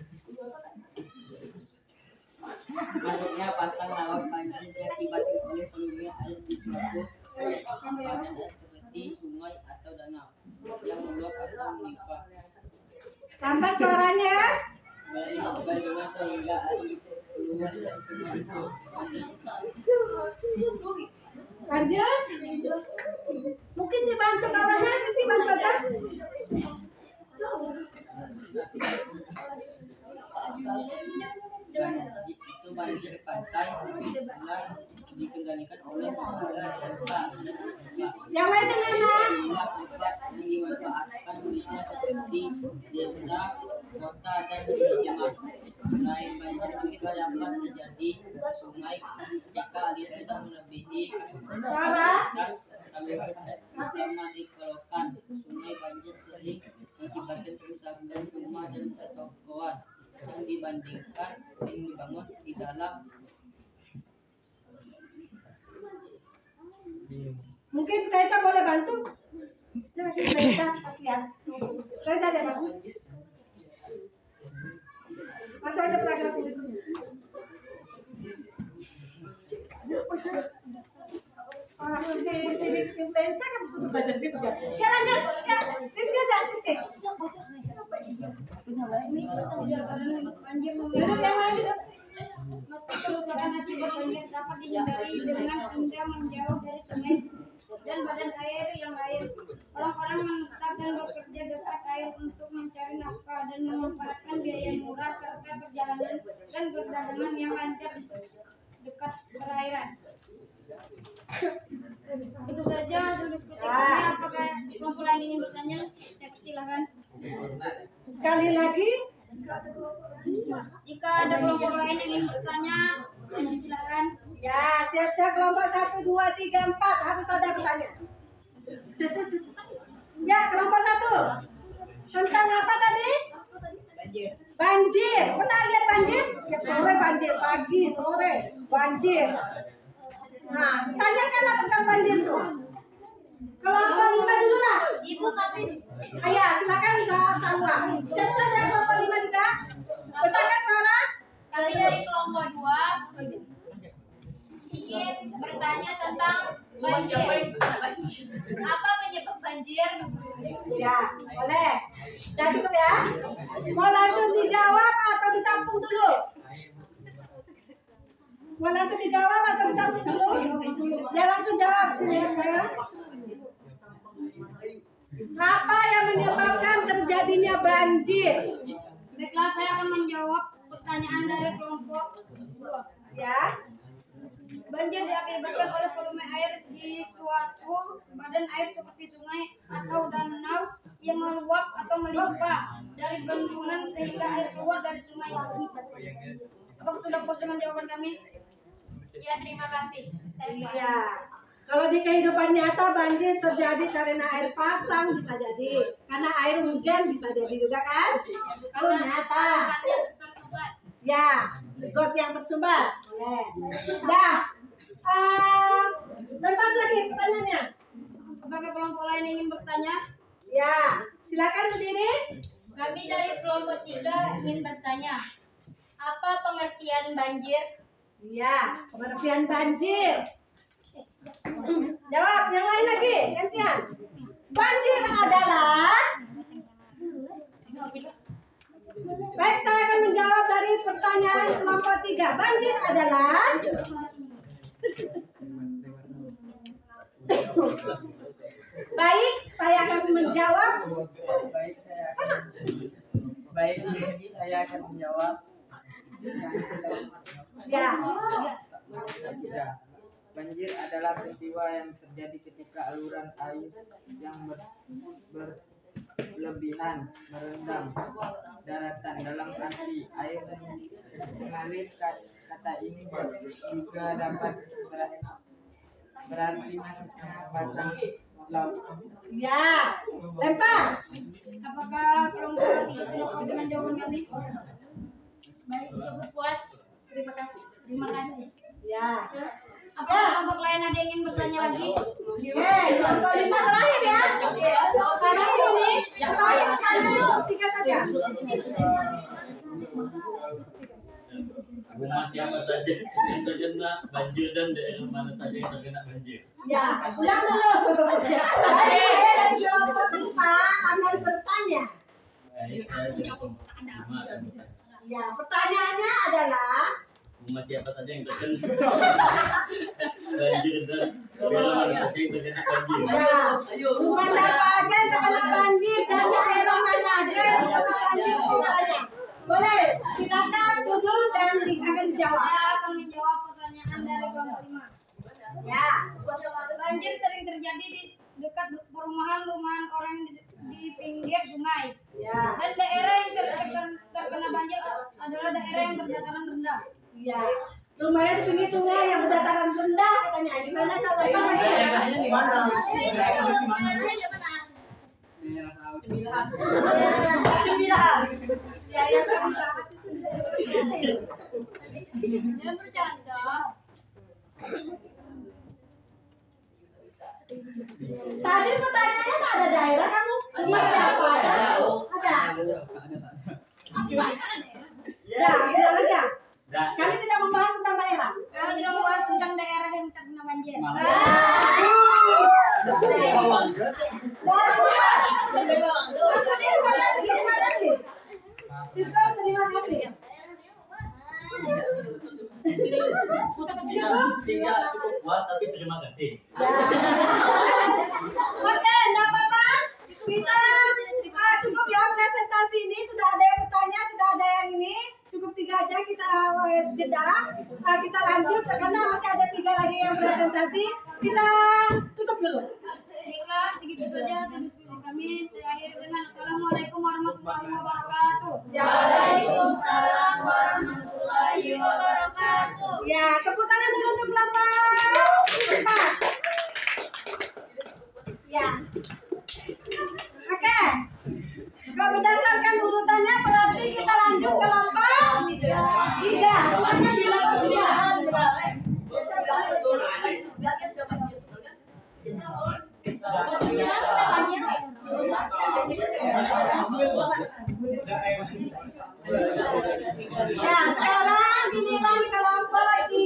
Speaker 6: masuknya pasang rawa banjir diakibatkan oleh volume air di suatu badan air seperti sungai atau danau yang meluap atau melimpah.
Speaker 2: Tambah suaranya.
Speaker 6: Bagaimana sehingga air keluar dari sungai itu
Speaker 2: Lanjut. Mungkin dibantu kawannya, mesti bantu baca.
Speaker 6: itu banjir pantai sebenarnya dikendalikan oleh pemerintah.
Speaker 2: Yang lain dengan
Speaker 6: Tempat yang dimanfaatkan bisa seperti desa, kota, dan pemukiman. Selain banjir juga dapat terjadi sungai jika aliran sudah melebihi kapasitas terutama di Kelokan. Sungai banjir sering mengakibatkan kerusakan rumah dan pertokoan yang dibandingkan yang dibangun di dalam.
Speaker 2: mungkin Kaisa boleh bantu. Kaisa kasihan. Kaisa deh Bang. Masuk aja paragraf ini dulu. Orang si Kaisa kan bisa belajar juga. Ya lanjut. Ya, Rizky aja, Rizky.
Speaker 1: Banjir
Speaker 2: Duduk yang lain duduk.
Speaker 1: meski kerusakan akibat banjir dapat dihindari dengan indah menjauh dari sungai dan badan air yang lain. Orang-orang menetap dan bekerja dekat air untuk mencari nafkah dan memanfaatkan biaya murah serta perjalanan dan perdagangan yang lancar dekat perairan. Itu saja hasil diskusi kami. Apakah kelompok lain ingin bertanya? Saya persilahkan.
Speaker 2: Sekali lagi.
Speaker 1: Jika ada kelompok lain yang ingin bertanya, saya persilahkan.
Speaker 2: Ya, siap-siap kelompok 1, 2, 3, 4 harus ada bertanya. Ya, kelompok 1. Tentang apa tadi? Banjir. Pernah lihat banjir? Tiap sore banjir, pagi, sore banjir. Nah, tanyakanlah tentang banjir tuh. Kelompok 5 dulu lah.
Speaker 1: Ibu kami
Speaker 2: Ayah, silakan Salwa. Siap-siap ya kelompok 5 juga. Besarkan suara.
Speaker 1: dari kelompok 2 ingin bertanya tentang banjir. Apa penyebab banjir?
Speaker 2: Ya, boleh. Udah cukup ya. Mau langsung dijawab atau ditampung dulu? Mau langsung dijawab atau ditampung dulu? Ya langsung jawab sini ya. Apa yang menyebabkan terjadinya banjir?
Speaker 1: Baiklah, saya akan menjawab pertanyaan dari kelompok 2.
Speaker 2: Ya,
Speaker 1: Banjir diakibatkan oleh volume air di suatu badan air seperti sungai atau danau yang meluap atau melimpah dari bendungan sehingga air keluar dari sungai itu. Apakah sudah puas dengan jawaban kami? Ya, terima kasih.
Speaker 2: iya. Kalau di kehidupan nyata banjir terjadi karena air pasang bisa jadi, karena air hujan bisa jadi juga kan? Kalau nyata. Ya, got yang tersumbat. Boleh. Dah. Lempar lagi pertanyaannya.
Speaker 1: Apakah kelompok lain ingin bertanya?
Speaker 2: Ya, silakan berdiri.
Speaker 4: Kami dari kelompok 3 ingin bertanya, apa pengertian banjir?
Speaker 2: Ya, pengertian banjir. Jawab, yang lain lagi, gantian. Banjir adalah. Baik, saya akan menjawab dari pertanyaan kelompok 3. Banjir adalah. Baik, saya akan menjawab.
Speaker 5: Baik, saya akan menjawab.
Speaker 2: Ya.
Speaker 5: Ya. Banjir adalah peristiwa yang terjadi ketika aluran air yang berlebihan merendam daratan dalam arti air mengalir. Kata ini juga dapat berarti masuknya pasang laut.
Speaker 2: Ya, lempar.
Speaker 1: Apakah kelompok 3 sudah puas dengan jawaban kami?
Speaker 4: Baik, cukup puas.
Speaker 2: Terima kasih.
Speaker 4: Terima kasih.
Speaker 2: Ya.
Speaker 1: Apa kelompok lain ada yang ingin bertanya lagi?
Speaker 2: Kelompok 5 terakhir ya. Karena ini terakhir pertanyaan dulu 3 saja.
Speaker 7: Rumah siapa saja yang terkena banjir dan daerah mana saja yang terkena banjir?
Speaker 2: Ya, ulang dulu. Saya dari kelompok 5 akan bertanya.
Speaker 7: Baik, saya dari kelompok 5 akan bertanya.
Speaker 2: Ya, pertanyaannya adalah
Speaker 7: Rumah siapa saja yang terkena banjir dan daerah mana saja yang terkena banjir?
Speaker 2: ya, rumah siapa aja yang terkena banjir dan daerah mana aja yang terkena banjir pertanyaannya. Boleh, silakan duduk dan akan dijawab.
Speaker 1: Saya akan menjawab pertanyaan dari kelompok 5.
Speaker 2: Ya,
Speaker 1: Banjir sering terjadi di dekat perumahan-rumahan orang di pinggir sungai.
Speaker 2: ya,
Speaker 1: Dan daerah yang sering terkena banjir adalah daerah yang berdataran rendah.
Speaker 2: ya. Rumahnya di pinggir sungai yang berdataran rendah katanya. Gimana contohnya lagi?
Speaker 5: Daerahnya di mana?
Speaker 2: Gembira. Ya, yang kami bahas itu.
Speaker 1: Jangan bercanda.
Speaker 2: Tadi pertanyaannya tak ada daerah kamu? Rumah siapa ada? Ada. Ya, bilang aja. Kami tidak membahas tentang daerah.
Speaker 1: Kami tidak membahas tentang daerah yang terkena banjir.
Speaker 2: Terima kasih. Siswa, terima kasih.
Speaker 7: Tidak cukup puas tapi terima kasih.
Speaker 2: Oke, enggak apa-apa. Kita cukup ya presentasi ini. Sudah ada yang bertanya, sudah ada yang ini. Cukup 3 aja kita jeda. Kita lanjut karena masih ada 3 lagi yang presentasi. Kita tutup dulu.
Speaker 1: Baiklah, segitu saja diskusi kami. Saya akhiri dengan Assalamualaikum warahmatullahi wabarakatuh.
Speaker 2: Waalaikumsalam
Speaker 1: warahmatullahi wabarakatuh.
Speaker 2: Ya, tepuk tangan dulu untuk kelompok 4. Ya. Oke. Kalau berdasarkan urutannya berarti kita lanjut ke kelompok 3. Silakan bilang kedua. Ya, sekarang giliran kelompok 3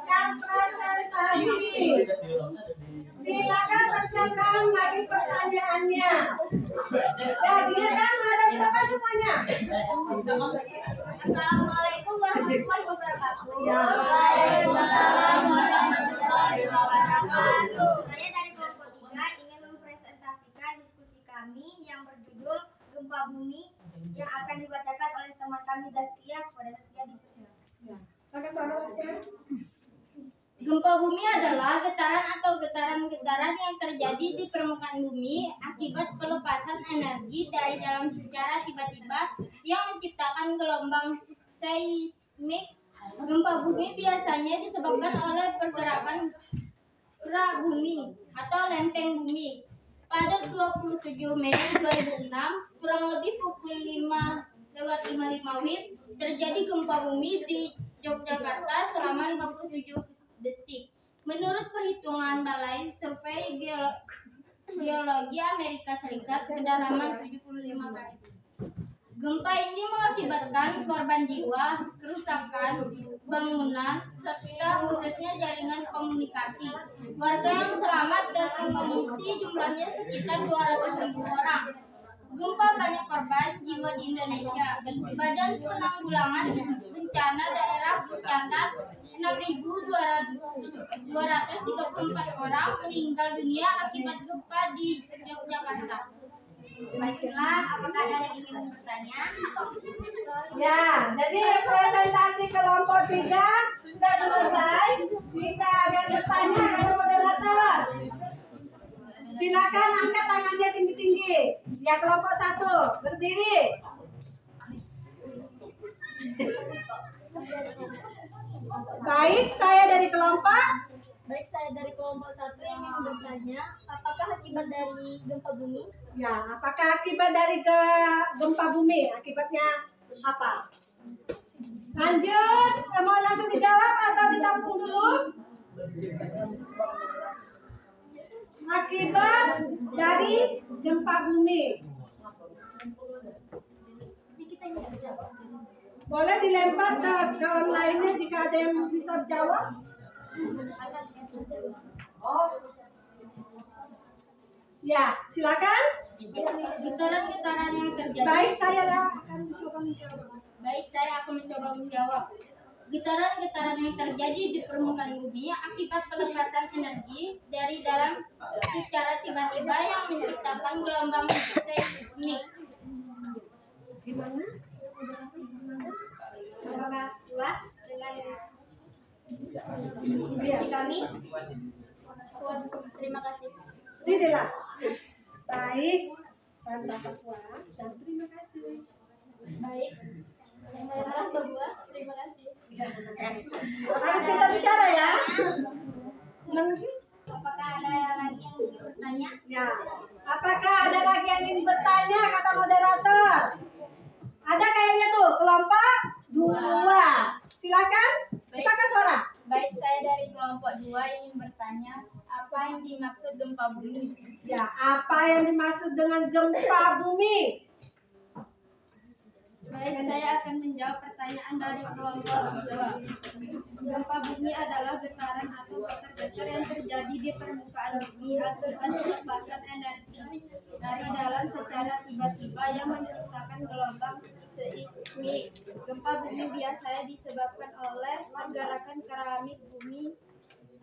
Speaker 2: yang presentasi. Silakan persiapkan lagi pertanyaannya. Ya, giliran ada berapa semuanya?
Speaker 1: Assalamualaikum warahmatullahi wabarakatuh.
Speaker 2: Waalaikumsalam
Speaker 1: warahmatullahi wabarakatuh. Saya dari kelompok 3 ingin mempresentasikan diskusi kami yang berjudul Gempa Bumi yang akan dibacakan oleh teman kami Zaskia. Kepada Zaskia dipersilakan.
Speaker 2: Sampai suara Zaskia.
Speaker 4: Gempa bumi adalah getaran atau getaran-getaran yang terjadi di permukaan bumi akibat pelepasan energi dari dalam secara tiba-tiba yang menciptakan gelombang seismik. Gempa bumi biasanya disebabkan oleh pergerakan pra-bumi atau lempeng bumi. Pada 27 Mei 2006, kurang lebih pukul 5:55 WIB, terjadi gempa bumi di Yogyakarta selama 57 detik. Menurut perhitungan Balai Survei Geologi Amerika Serikat, kedalaman 75 km. Gempa ini mengakibatkan korban jiwa, kerusakan bangunan, serta putusnya jaringan komunikasi. Warga yang selamat dan mengungsi jumlahnya sekitar 200.000 orang. Gempa banyak korban jiwa di Indonesia. Badan Penanggulangan Bencana Daerah mencatat 6.234 orang meninggal dunia akibat gempa di Yogyakarta.
Speaker 1: Baiklah, apakah ada yang ingin bertanya?
Speaker 2: Ya, jadi presentasi kelompok 3 sudah selesai. Jika ada yang bertanya kepada moderator, silakan angkat tangannya tinggi-tinggi. Ya, kelompok 1 berdiri. Baik, saya dari kelompok.
Speaker 4: Baik, saya dari kelompok 1 yang ingin bertanya, apakah akibat dari gempa bumi?
Speaker 2: Ya, apakah akibat dari gempa bumi? Akibatnya apa? Lanjut, mau langsung dijawab atau ditampung dulu? Akibat dari gempa bumi. Boleh dilempar ke kawan lainnya jika ada yang bisa jawab. Ya, silakan.
Speaker 4: Getaran-getaran yang terjadi.
Speaker 2: Baik, saya akan mencoba menjawab.
Speaker 4: Getaran-getaran yang terjadi di permukaan bumi akibat pelepasan energi dari dalam secara tiba-tiba yang menciptakan gelombang seismik.
Speaker 2: Gimana?
Speaker 1: Apakah puas dengan
Speaker 2: Iya.
Speaker 1: diskusi kami?
Speaker 4: Puas, terima kasih.
Speaker 2: Tidaklah. Baik, saya merasa puas dan terima kasih.
Speaker 4: Baik, saya merasa puas, terima kasih.
Speaker 2: Harus kita bicara ya. Mungkin.
Speaker 1: Apakah ada lagi yang ingin bertanya?
Speaker 2: Ya. Apakah ada lagi yang ingin bertanya kata moderator? Ada kayaknya tuh kelompok 2. Silakan. Silakan suara.
Speaker 4: Baik, saya dari kelompok 2 ingin bertanya, apa yang dimaksud gempa bumi?
Speaker 2: Ya, apa yang dimaksud dengan gempa bumi?
Speaker 4: Baik, saya akan menjawab pertanyaan dari kelompok 2. Gempa bumi adalah getaran atau getar-getar yang terjadi di permukaan bumi akibat pelepasan energi dari dalam secara tiba-tiba yang menciptakan gelombang seismik. Gempa bumi biasanya disebabkan oleh pergerakan keramik bumi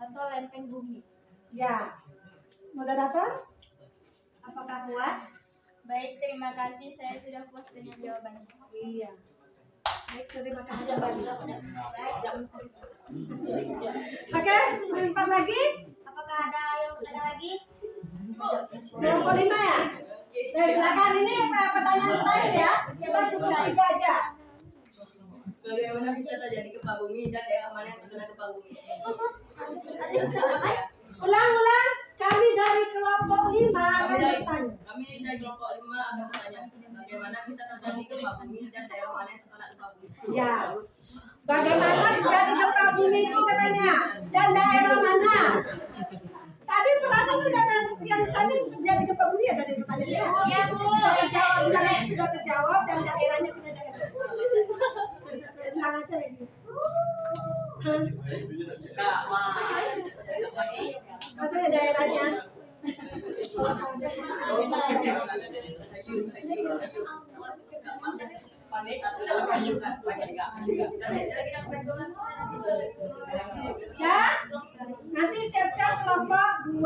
Speaker 4: atau lempeng bumi.
Speaker 2: Ya. Moderator?
Speaker 1: Apakah puas?
Speaker 4: Baik, terima kasih. Saya sudah puas dengan jawabannya.
Speaker 2: Iya. Baik, terima kasih banyak. Oke, empat lagi.
Speaker 1: Apakah ada yang bertanya lagi?
Speaker 2: Kelompok 5 ya? Baik, silakan. Ini pertanyaan terakhir ya. Kita cukup 3 aja.
Speaker 8: Bagaimana bisa terjadi gempa bumi dan daerah mana yang terkena gempa bumi?
Speaker 2: Ulang-ulang. Kami dari kelompok 5 akan bertanya.
Speaker 8: Kami dari kelompok 5 akan bertanya, bagaimana bisa terjadi gempa bumi dan daerah mana yang terkena gempa bumi?
Speaker 2: Ya. Bagaimana terjadi gempa bumi itu katanya? Dan daerah mana? Tadi perasaan sudah ada yang tadi terjadi gempa bumi ya tadi pertanyaannya?
Speaker 1: Iya, Bu.
Speaker 2: Sudah terjawab, bilangnya sudah terjawab dan daerahnya tidak daerah. Bilang aja ini. Apa ya daerahnya? Ya, nanti siap-siap kelompok 2.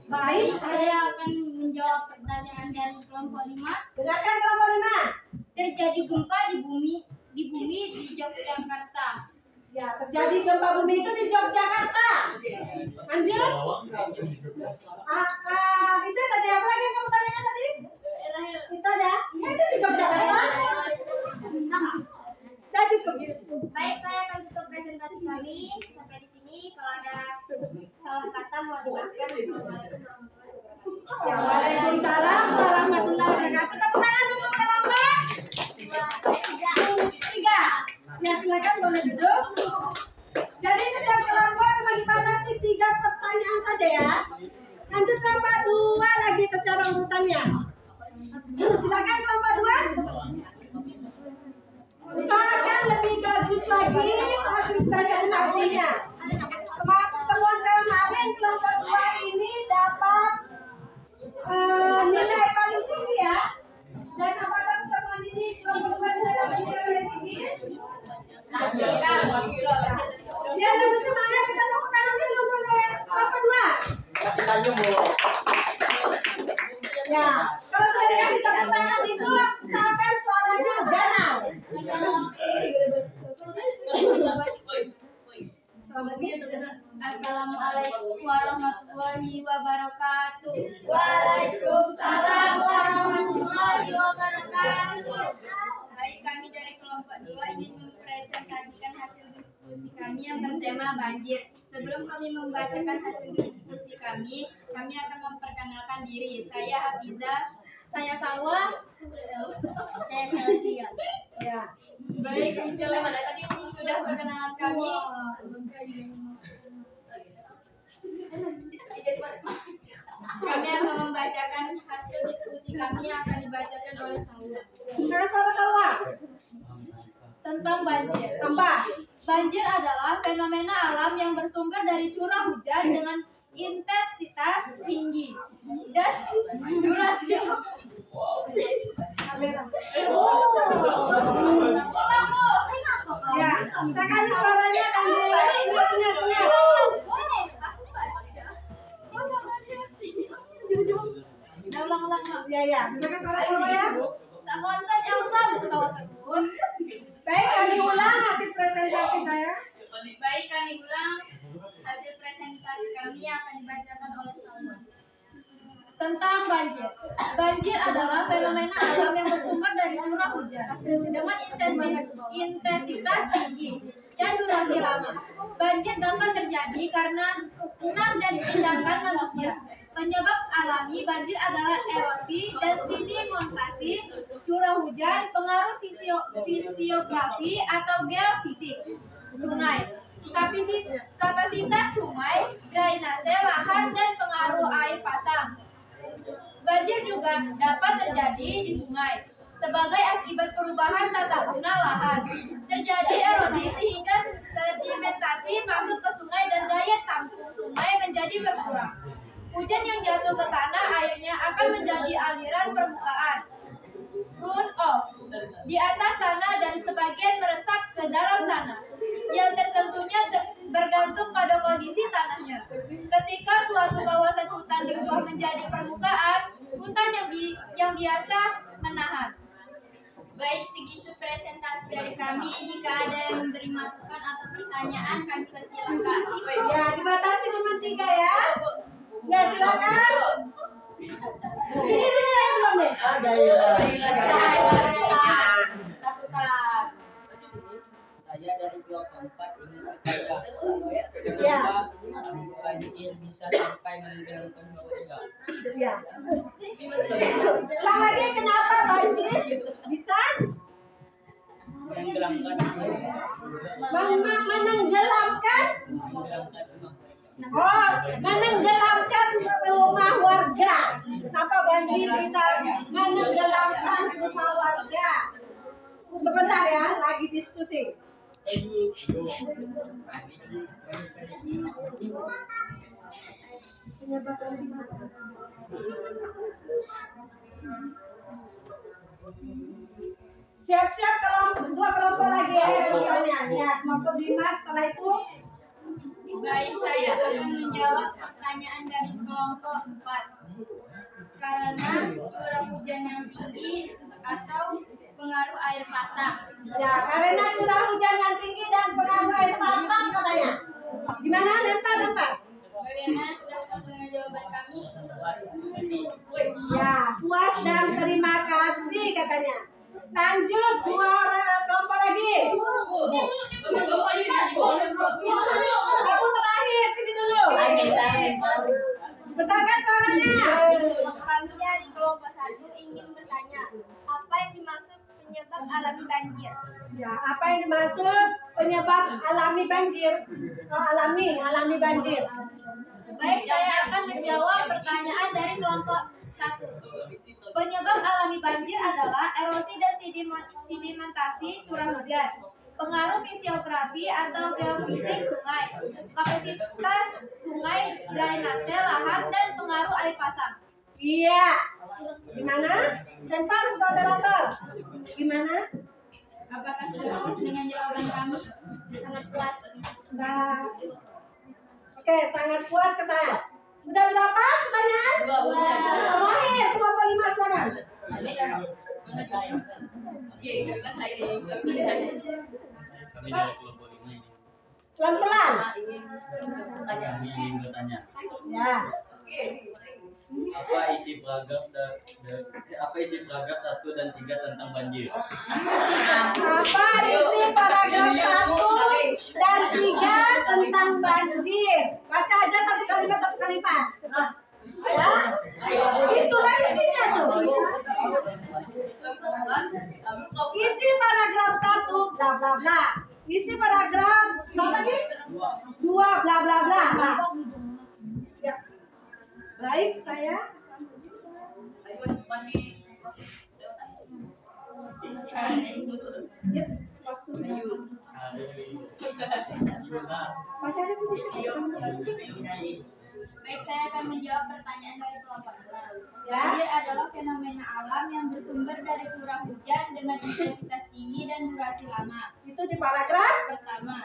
Speaker 2: Baik,
Speaker 4: Saya akan menjawab pertanyaan dari kelompok 5.
Speaker 2: dengarkan kelompok 5.
Speaker 4: Terjadi gempa di bumi di Yogyakarta.
Speaker 2: Ya, terjadi gempa bumi itu di Yogyakarta. Lanjut. Itu tadi apa lagi yang kamu tanyakan tadi? Itu ada. Ya, itu di Yogyakarta. Sudah cukup.
Speaker 1: Baik, saya akan tutup presentasi kami sampai di sini. Kalau ada salah kata mohon dimaafkan.
Speaker 2: Ya, waalaikumsalam warahmatullahi wabarakatuh. Tepuk tangan untuk kelompok 3. Ya, silakan boleh duduk. Jadi setiap kelompok cuma dibatasi 3 pertanyaan saja ya. Lanjut kelompok 2 lagi secara urutannya. Silakan kelompok 2. Usahakan lebih bagus lagi hasil presentasinya. Pertemuan kemarin kelompok 2 ini dapat nilai paling tinggi ya. Dan apakah pertemuan ini kelompok 2 juga dapat nilai paling tinggi? Ya, lebih semangat kita tepuk tangan dulu untuk kelompok 2. Ya, kalau sudah dikasih tepuk tangan itu usahakan suaranya danau.
Speaker 4: Assalamualaikum warahmatullahi wabarakatuh.
Speaker 1: Waalaikumsalam warahmatullahi wabarakatuh.
Speaker 4: Baik, kami dari kelompok 2 ingin mempresentasikan yang bertema banjir. Sebelum kami membacakan hasil diskusi kami akan memperkenalkan diri. Saya Hafizah.
Speaker 1: Saya Salwa. Saya Celestia.
Speaker 2: Ya.
Speaker 4: Baik, itu tadi sudah perkenalan kami. Kami akan membacakan hasil diskusi kami yang akan dibacakan oleh Salwa.
Speaker 2: Suara Salwa.
Speaker 1: Tentang banjir.
Speaker 2: Tambah.
Speaker 1: Banjir adalah fenomena alam yang bersumber dari curah hujan dengan intensitas tinggi dan durasi.
Speaker 2: Ya, saya kasih suaranya kan lihat.
Speaker 1: Ulang.
Speaker 2: Ya. Saya kasih suara Salwa ya.
Speaker 1: Tak konsen Elsa ketawa terus.
Speaker 2: Baik, kami ulang hasil presentasi saya.
Speaker 4: Baik, kami ulang hasil presentasi kami yang akan dibacakan oleh Salwa.
Speaker 1: Tentang banjir. Banjir adalah fenomena alam yang bersumber dari curah hujan dengan intensitas tinggi dan durasi lama. Banjir dapat terjadi karena unak dan tindakan manusia. Penyebab alami banjir adalah erosi dan sedimentasi, curah hujan, pengaruh fisiografi atau geofisik sungai, kapasitas sungai, drainase lahan, dan pengaruh air pasang. Banjir juga dapat terjadi di sungai sebagai akibat perubahan tata guna lahan. Terjadi erosi sehingga sedimentasi masuk ke sungai dan daya tampung sungai menjadi berkurang. Hujan yang jatuh ke tanah airnya akan menjadi aliran permukaan runoff di atas tanah dan sebagian meresap ke dalam tanah yang tertentunya bergantung pada kondisi tanahnya. Ketika suatu kawasan hutan diubah menjadi permukaan, hutan yang biasa menahan.
Speaker 4: Baik, segitu presentasi dari kami. Jika ada yang memberi masukan atau pertanyaan, kami persilakan.
Speaker 2: Ya, dibatasi cuma 3 ya. Ya, silakan. Sini belum nih.
Speaker 6: Ada ya. Saya dari kelompok 4 ingin bertanya. Kenapa banjir bisa sampai menenggelamkan warga?
Speaker 2: Ya. Ulang lagi, kenapa banjir bisa
Speaker 6: Menenggelamkan
Speaker 2: menenggelamkan?
Speaker 6: rumah
Speaker 2: Oh, menenggelamkan rumah warga. Kenapa banjir bisa menenggelamkan rumah warga? Sebentar ya, lagi diskusi. Siap-siap dua kelompok lagi ya yang bertanya. Ya, kelompok 5 setelah itu.
Speaker 4: Baik, saya akan menjawab pertanyaan dari kelompok 4. Karena curah hujan yang tinggi atau pengaruh air pasang.
Speaker 2: Ya, karena curah hujan yang tinggi dan pengaruh air pasang katanya. Gimana? Lempar.
Speaker 4: Bagaimana, sudah puas dengan jawaban kami?
Speaker 2: Ya, puas dan terima kasih katanya. Lanjut, 2 kelompok lagi. Aku terakhir, sini dulu. Besarkan suaranya.
Speaker 1: Kami dari kelompok 1 ingin bertanya, apa yang dimaksud penyebab alami banjir?
Speaker 2: Ya, apa yang dimaksud penyebab alami banjir? Alami banjir.
Speaker 1: Baik, saya akan menjawab pertanyaan dari kelompok 1. Penyebab alami banjir adalah erosi dan sedimentasi curah hujan, pengaruh fisiografi atau geofisik sungai, kapasitas sungai, drainase lahan, dan pengaruh air pasang.
Speaker 2: Iya. Gimana? Lempar moderator. Gimana?
Speaker 4: Apakah sudah puas dengan jawaban kami?
Speaker 1: Sangat puas.
Speaker 2: Nah. Oke, sangat puas katanya. Udah berapa pertanyaan?
Speaker 8: 2.
Speaker 2: Terakhir, kelompok 5 silakan.
Speaker 8: Oke, kan saya ini
Speaker 7: Kami dari kelompok 5 ini.
Speaker 2: Pelan-pelan.
Speaker 8: ingin bertanya.
Speaker 7: Kami ingin bertanya.
Speaker 2: Ya.
Speaker 8: Oke.
Speaker 7: Apa isi paragraf apa isi paragraf 1 dan 3 tentang banjir?
Speaker 2: Apa isi paragraf 1 dan 3 tentang banjir? Baca aja satu kalimat. Ya, itulah isinya tuh. Isi paragraf 1 bla bla bla. Isi paragraf berapa nih? 2 bla bla bla. Nah. Ya. Baik, saya
Speaker 8: masih
Speaker 2: baca aja sini.
Speaker 4: Baik, saya akan menjawab pertanyaan dari kelompok.
Speaker 2: Ya.
Speaker 4: Banjir adalah fenomena alam yang bersumber dari curah hujan dengan intensitas tinggi dan durasi lama.
Speaker 2: Itu di paragraf
Speaker 4: Pertama,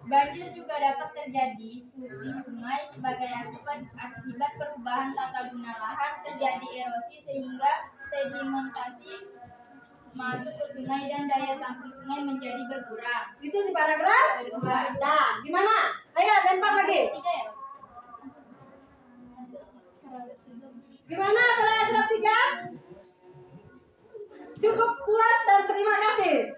Speaker 4: banjir juga dapat terjadi di sungai sebagai akibat perubahan tata guna lahan, terjadi erosi sehingga sedimentasi masuk ke sungai dan daya tampung sungai menjadi berkurang.
Speaker 2: itu di paragraf 2. Nah, gimana? Ayo lempar lagi. Gimana paragraf 3? Cukup puas dan terima kasih.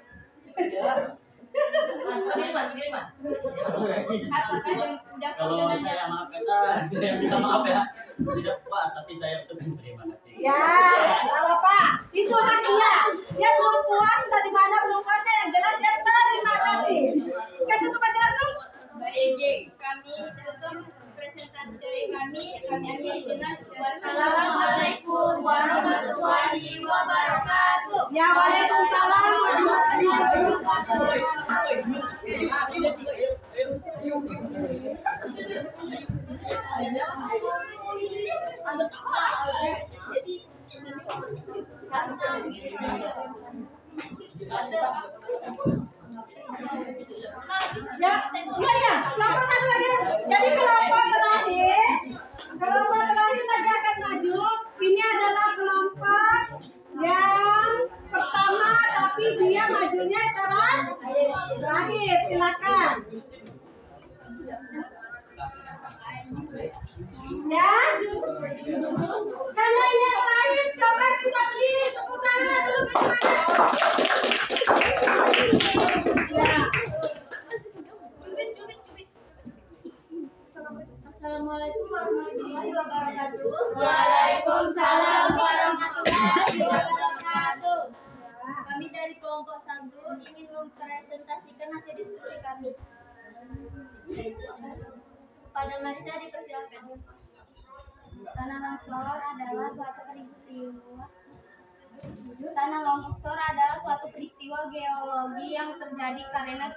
Speaker 7: Kalau saya maaf kata, saya minta maaf ya. Tidak puas, tapi saya ucapkan terima kasih.
Speaker 2: Ya, kalau Pak, itu hak dia. Dia belum puas dari mana belum puasnya, yang jelas dia terima kasih. Kita tutup aja langsung.
Speaker 4: Baik, kami tutup presentasi dari kami akhiri dengan wassalamualaikum warahmatullahi wabarakatuh.
Speaker 2: Ya, waalaikumsalam warahmatullahi wabarakatuh. Ya, kelompok satu lagi. Jadi kelompok terakhir lagi akan maju. Ini adalah kelompok yang pertama, tapi dia majunya terakhir. Silakan. Ya, karena ini yang terakhir, coba kita berdiri tepuk tangan dulu ya.
Speaker 1: Assalamualaikum warahmatullahi wabarakatuh.
Speaker 4: Waalaikumsalam warahmatullahi wabarakatuh.
Speaker 1: Kami dari kelompok 1 ingin mempresentasikan hasil diskusi kami. Pada Marisa dipersilakan. Tanah longsor adalah suatu peristiwa geologi yang terjadi karena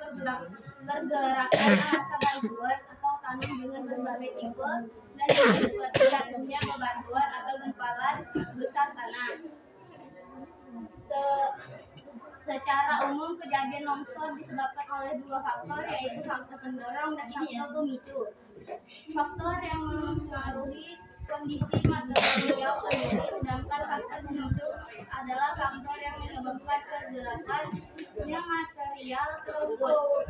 Speaker 1: pergerakan massa batuan atau tanah dengan berbagai tipe dan suatu jatuhnya bebatuan atau gumpalan besar tanah. Secara umum kejadian longsor disebabkan oleh 2 faktor, yaitu faktor pendorong dan faktor pemicu. Faktor yang mempengaruhi kondisi material sendiri, sedangkan faktor pemicu adalah faktor yang menyebabkan pergerakannya material tersebut.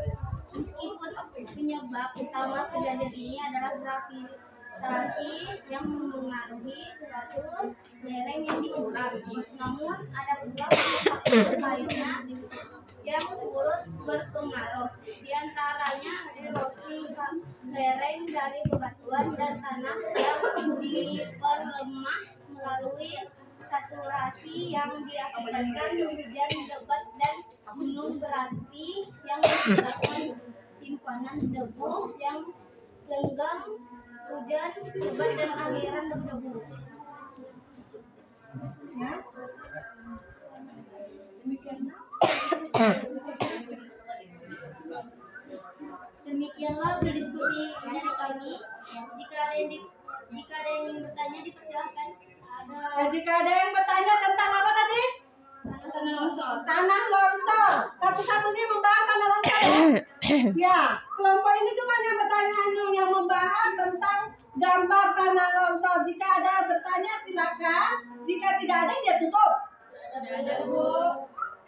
Speaker 1: Meskipun penyebab utama kejadian ini adalah gravitasi yang memengaruhi suatu lereng yang dicuram, namun ada pula faktor lainnya yang turut berpengaruh, diantaranya erosi lereng dari bebatuan dan tanah yang diperlemah melalui saturasi yang diakibatkan hujan lebat dan gunung berapi yang menyebabkan simpanan debu yang lenggang, hujan lebat dan aliran debu. Demikianlah hasil diskusi dari kami. Jika ada yang ingin bertanya, dipersilakan.
Speaker 2: Jika ada yang bertanya tentang apa tadi?
Speaker 1: Tanah longsor.
Speaker 2: Tanah longsor. Satu-satunya membahas tanah longsor. Ya, kelompok ini cuma yang bertanya yang membahas tentang gambar tanah longsor. Jika ada bertanya silakan. Jika tidak ada dia tutup.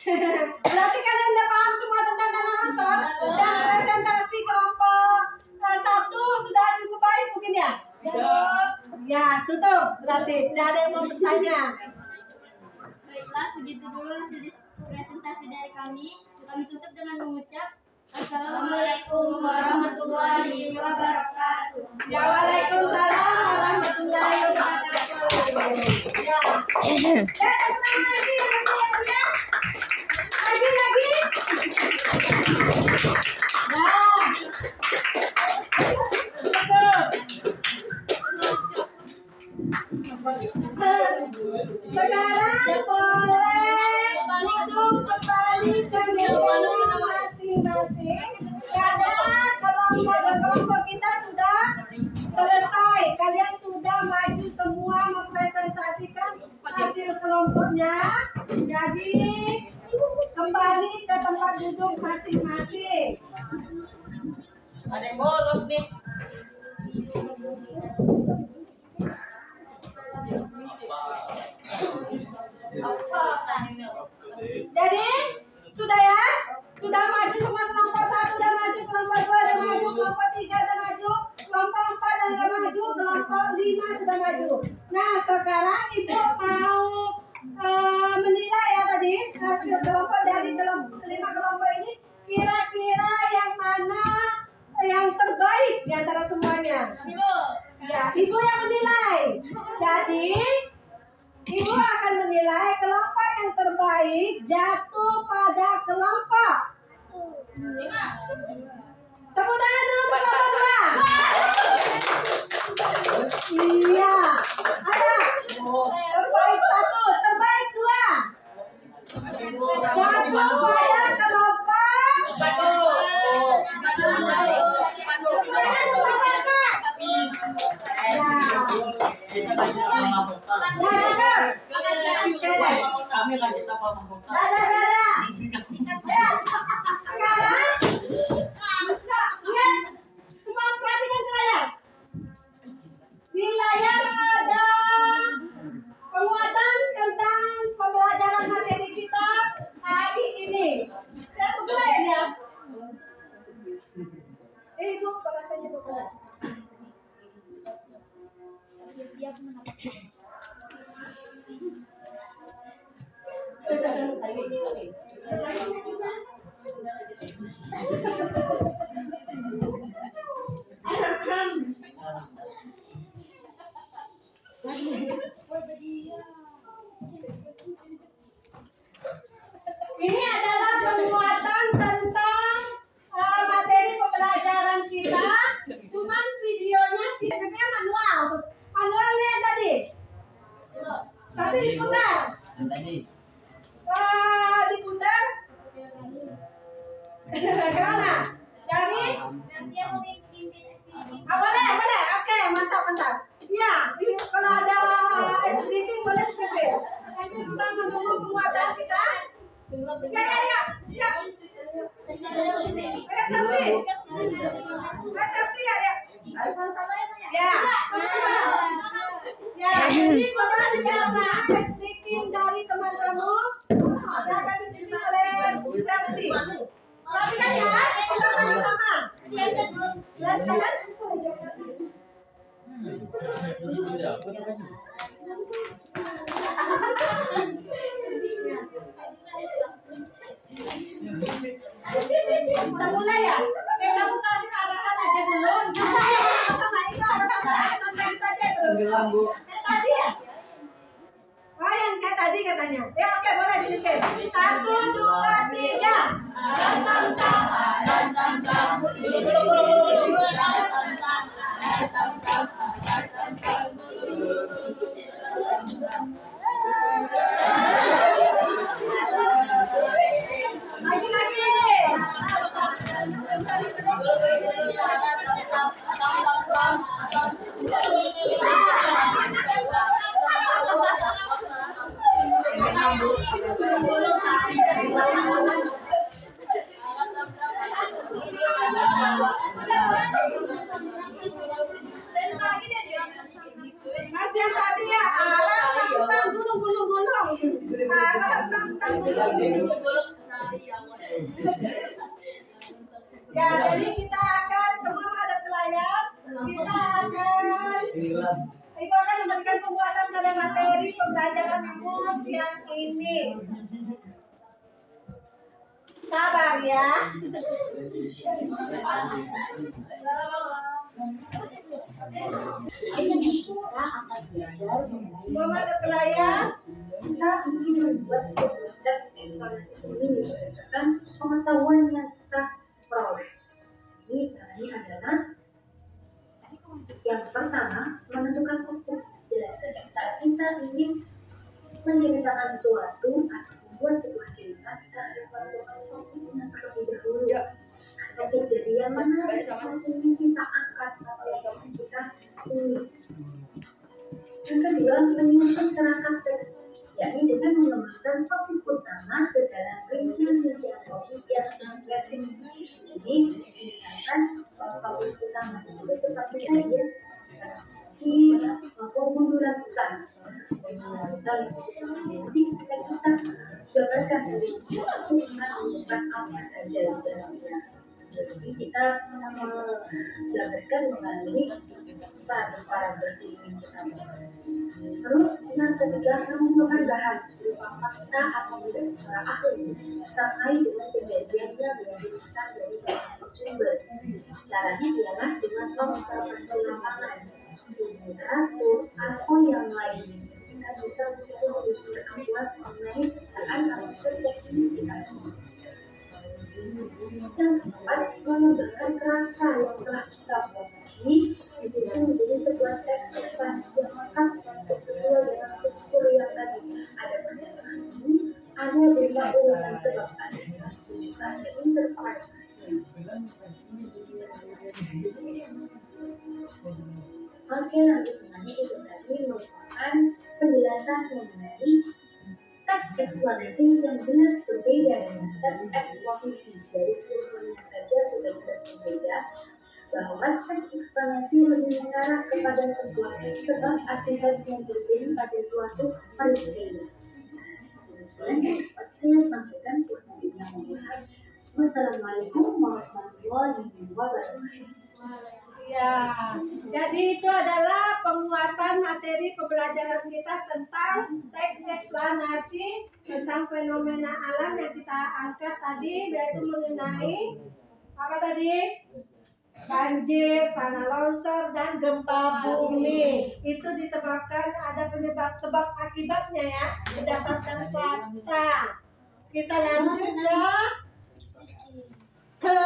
Speaker 2: Berarti kalian udah paham semua tentang tanah longsor dan presentasi kelompok 1 sudah cukup baik mungkin ya? Ya, tutup berarti. Tidak ada yang mau bertanya.
Speaker 1: Baiklah, segitu dulu hasil presentasi dari kami. Kami tutup dengan mengucap Assalamualaikum warahmatullahi wabarakatuh.
Speaker 2: Ya, waalaikumsalam warahmatullahi wabarakatuh. Ya. Teman lagi ya. Lagi. Nah. Sekarang boleh duduk kembali ke mejanya masing-masing karena kelompok kita sudah selesai. Kalian sudah maju semua mempresentasikan hasil kelompoknya. Jadi kembali ke tempat duduk masing-masing.
Speaker 8: Ada yang bolos nih.
Speaker 2: Jadi sudah ya? Sudah maju semua kelompok 1 udah maju, kelompok 2 udah maju, kelompok 3 udah maju, kelompok 4 udah maju, kelompok 5 sudah maju. Nah sekarang Ibu mau menilai ya tadi hasil kelompok dari kelima kelompok ini kira-kira yang mana yang terbaik di antara semuanya. Ya, Ibu yang menilai. Jadi Ibu akan menilai kelompok yang terbaik jatuh pada kelompok. Tepuk tangan dulu untuk kelompok 2. Iya. Ada. Terbaik 1, terbaik 2. Jatuh pada kelompok.
Speaker 7: Kami lanjut apa membuka?
Speaker 2: Sekarang lihat semua perhatikan ke layar. Di layar ada penguatan tentang pembelajaran materi kita hari ini. Saya buka layarnya. Ibu perhatikan itu.
Speaker 1: Siap mendapat.
Speaker 2: Ini adalah penguatan tentang materi pembelajaran kita. Cuman videonya manual. Manualnya tadi. Tapi diputar. Diputar. Gimana? Dari? Boleh. Oke, mantap. Ya, kalau ada speaking boleh speaking. Nanti kita menunggu penguatan kita. Ya. Resepsi ya. Ya, jadi coba dijalankan speaking dari teman kamu. Yang akan dipimpin oleh resepsi. Perhatikan ya, kita sama-sama. Jelaskan kan? Kita mulai ya. Oke, kamu kasih arahan aja dulu. Sama itu arahan aja dulu. Tadi ya? Oh, yang kayak tadi katanya. Ya oke, boleh dipimpin. 1, 2, 3. Masih yang tadi ya, arah sang gulung. Arah sang gulung. Ya, jadi kita akan semua menghadap ke layar. Kita akan Ibu akan memberikan penguatan pada materi pembelajaran Ibu siang ini. Sabar ya.
Speaker 9: Kita akan belajar
Speaker 2: Mama Ketelaya.
Speaker 9: kita ingin membuat sebuah teks eksplorasi sendiri berdasarkan pengetahuan yang kita peroleh. Jadi caranya adalah yang pertama menentukan topik. Jelas saat kita ingin menceritakan sesuatu atau membuat sebuah cerita, kita harus menentukan topiknya terlebih dahulu. Ada kejadian mana yang ingin kita angkat atau yang ingin kita tulis. Yang kedua, menyusun kerangka teks, yakni dengan mengembangkan topik utama ke dalam rincian-rincian topik yang spesifik. Jadi, misalkan topik utama itu seperti tadi di pembunuhan hutan. Jadi bisa kita jabarkan dari itu bukan apa saja di dalamnya. Jadi kita bisa menjabarkan melalui paragraf ini kita. Terus yang ketiga, mengumpulkan bahan berupa fakta atau para ahli terkait dengan kejadian yang dituliskan dari berbagai sumber. Caranya ialah dengan observasi lapangan, literatur atau yang lain. Kita bisa mencari sumber-sumber akurat mengenai pekerjaan atau teks yang ingin kita tulis. Yang keempat, mengembangkan kerangka yang telah kita buat tadi disusun menjadi sebuah teks ekspansi yang lengkap dan sesuai dengan struktur yang tadi. Ada pernyataan ini, ada berita urutan sebab ada juga ada interpretasi. Oke, nanti sebenarnya itu tadi merupakan penjelasan mengenai teks eksplanasi yang jelas berbeda dengan teks eksposisi. Dari strukturnya saja sudah jelas berbeda, bahwa teks eksplanasi lebih mengarah kepada sebuah sebab akibat yang terjadi pada suatu peristiwa. Saya sampaikan kurang lebihnya membahas. Wassalamualaikum warahmatullahi wabarakatuh.
Speaker 2: Ya, jadi itu adalah penguatan materi pembelajaran kita tentang teks eksplanasi tentang fenomena alam yang kita angkat tadi, yaitu mengenai apa tadi? Banjir, tanah longsor, dan gempa bumi. Itu disebabkan ada penyebab sebab akibatnya ya, berdasarkan fakta. Kita lanjut ke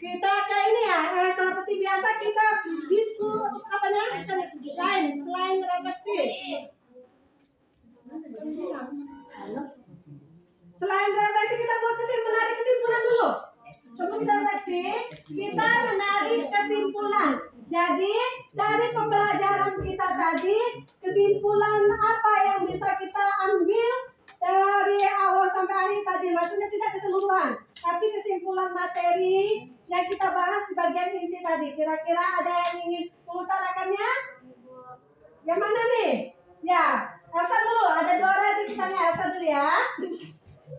Speaker 2: kita ke ini ya, seperti biasa kita diskusi apa namanya, selain refleksi. Selain refleksi kita buat menarik kesimpulan dulu. Sebelum kita refleksi, kita menarik kesimpulan. Jadi dari pembelajaran kita tadi, kesimpulan apa yang bisa kita ambil dari awal sampai akhir tadi? Maksudnya tidak keseluruhan, tapi kesimpulan materi yang kita bahas di bagian inti tadi. Kira-kira ada yang ingin mengutarakannya? Yang mana nih? Ya, Elsa dulu. Ada dua orang yang ditanya Elsa dulu ya.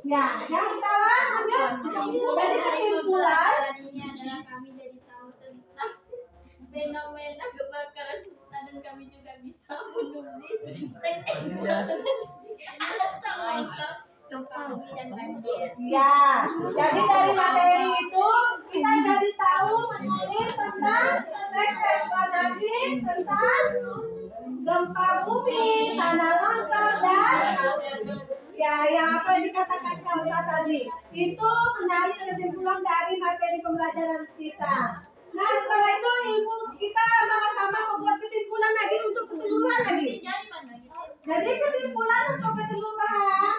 Speaker 2: Ya, yang pertama lanjut. Jadi kesimpulan
Speaker 4: ini adalah kami jadi tahu tentang fenomena kebakaran hutan dan kami juga bisa menulis teks eksplorasi gempa bumi dan banjir.
Speaker 2: ya, jadi dari materi itu kita jadi tahu menulis tentang teks eksplanasi tentang gempa bumi, tanah longsor, dan ya yang apa yang dikatakan Elsa tadi. Itu menarik kesimpulan dari materi pembelajaran kita. Nah setelah itu ibu kita sama-sama membuat kesimpulan lagi untuk keseluruhan lagi. Jadi kesimpulan untuk keseluruhan,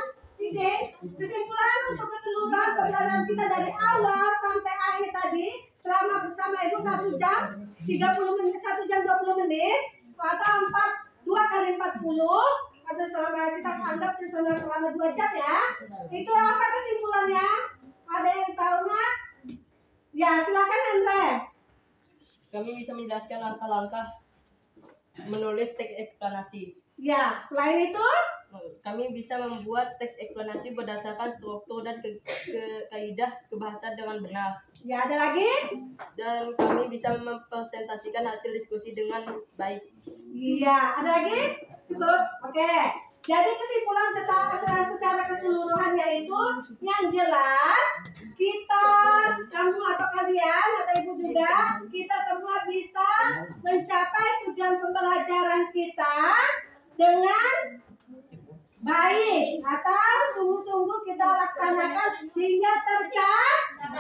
Speaker 2: kesimpulan untuk keseluruhan pembelajaran kita dari awal sampai akhir tadi selama bersama ibu 1 jam 30 menit, 1 jam 20 menit atau 2 kali 40 atau selama kita anggap selama 2 jam ya. Itu apa kesimpulannya? Ada yang tahu nggak? Ya silakan Andre.
Speaker 8: Kami bisa menjelaskan langkah-langkah menulis teks eksplanasi.
Speaker 2: Ya, selain itu
Speaker 8: Kami bisa membuat teks eksplanasi berdasarkan struktur dan kaidah kebahasaan dengan benar.
Speaker 2: Ya, ada lagi?
Speaker 8: Dan kami bisa mempresentasikan hasil diskusi dengan baik.
Speaker 2: Iya, ada lagi? Cukup? Oke. Jadi kesimpulan secara keseluruhan yaitu yang jelas kita, kamu atau kalian atau ibu juga, kita semua bisa mencapai tujuan pembelajaran kita dengan baik atau sungguh-sungguh kita laksanakan sehingga tercapai.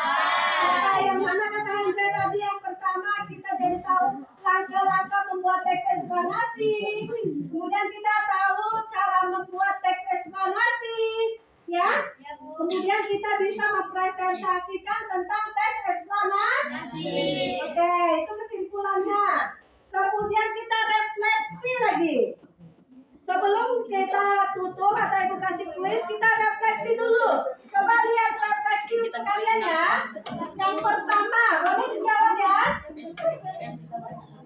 Speaker 2: Yang mana kata Hendra tadi yang pertama kita jadi tahu langkah-langkah membuat teks eksplanasi. Kemudian kita tahu cara membuat teks eksplanasi, ya. Kemudian kita bisa mempresentasikan tentang teks eksplanasi. Oke, itu kesimpulannya. Kemudian kita refleksi lagi. Sebelum kita tutup atau ibu kasih kuis, kita refleksi dulu. Coba lihat refleksi untuk kalian ya. Yang pertama, boleh dijawab ya.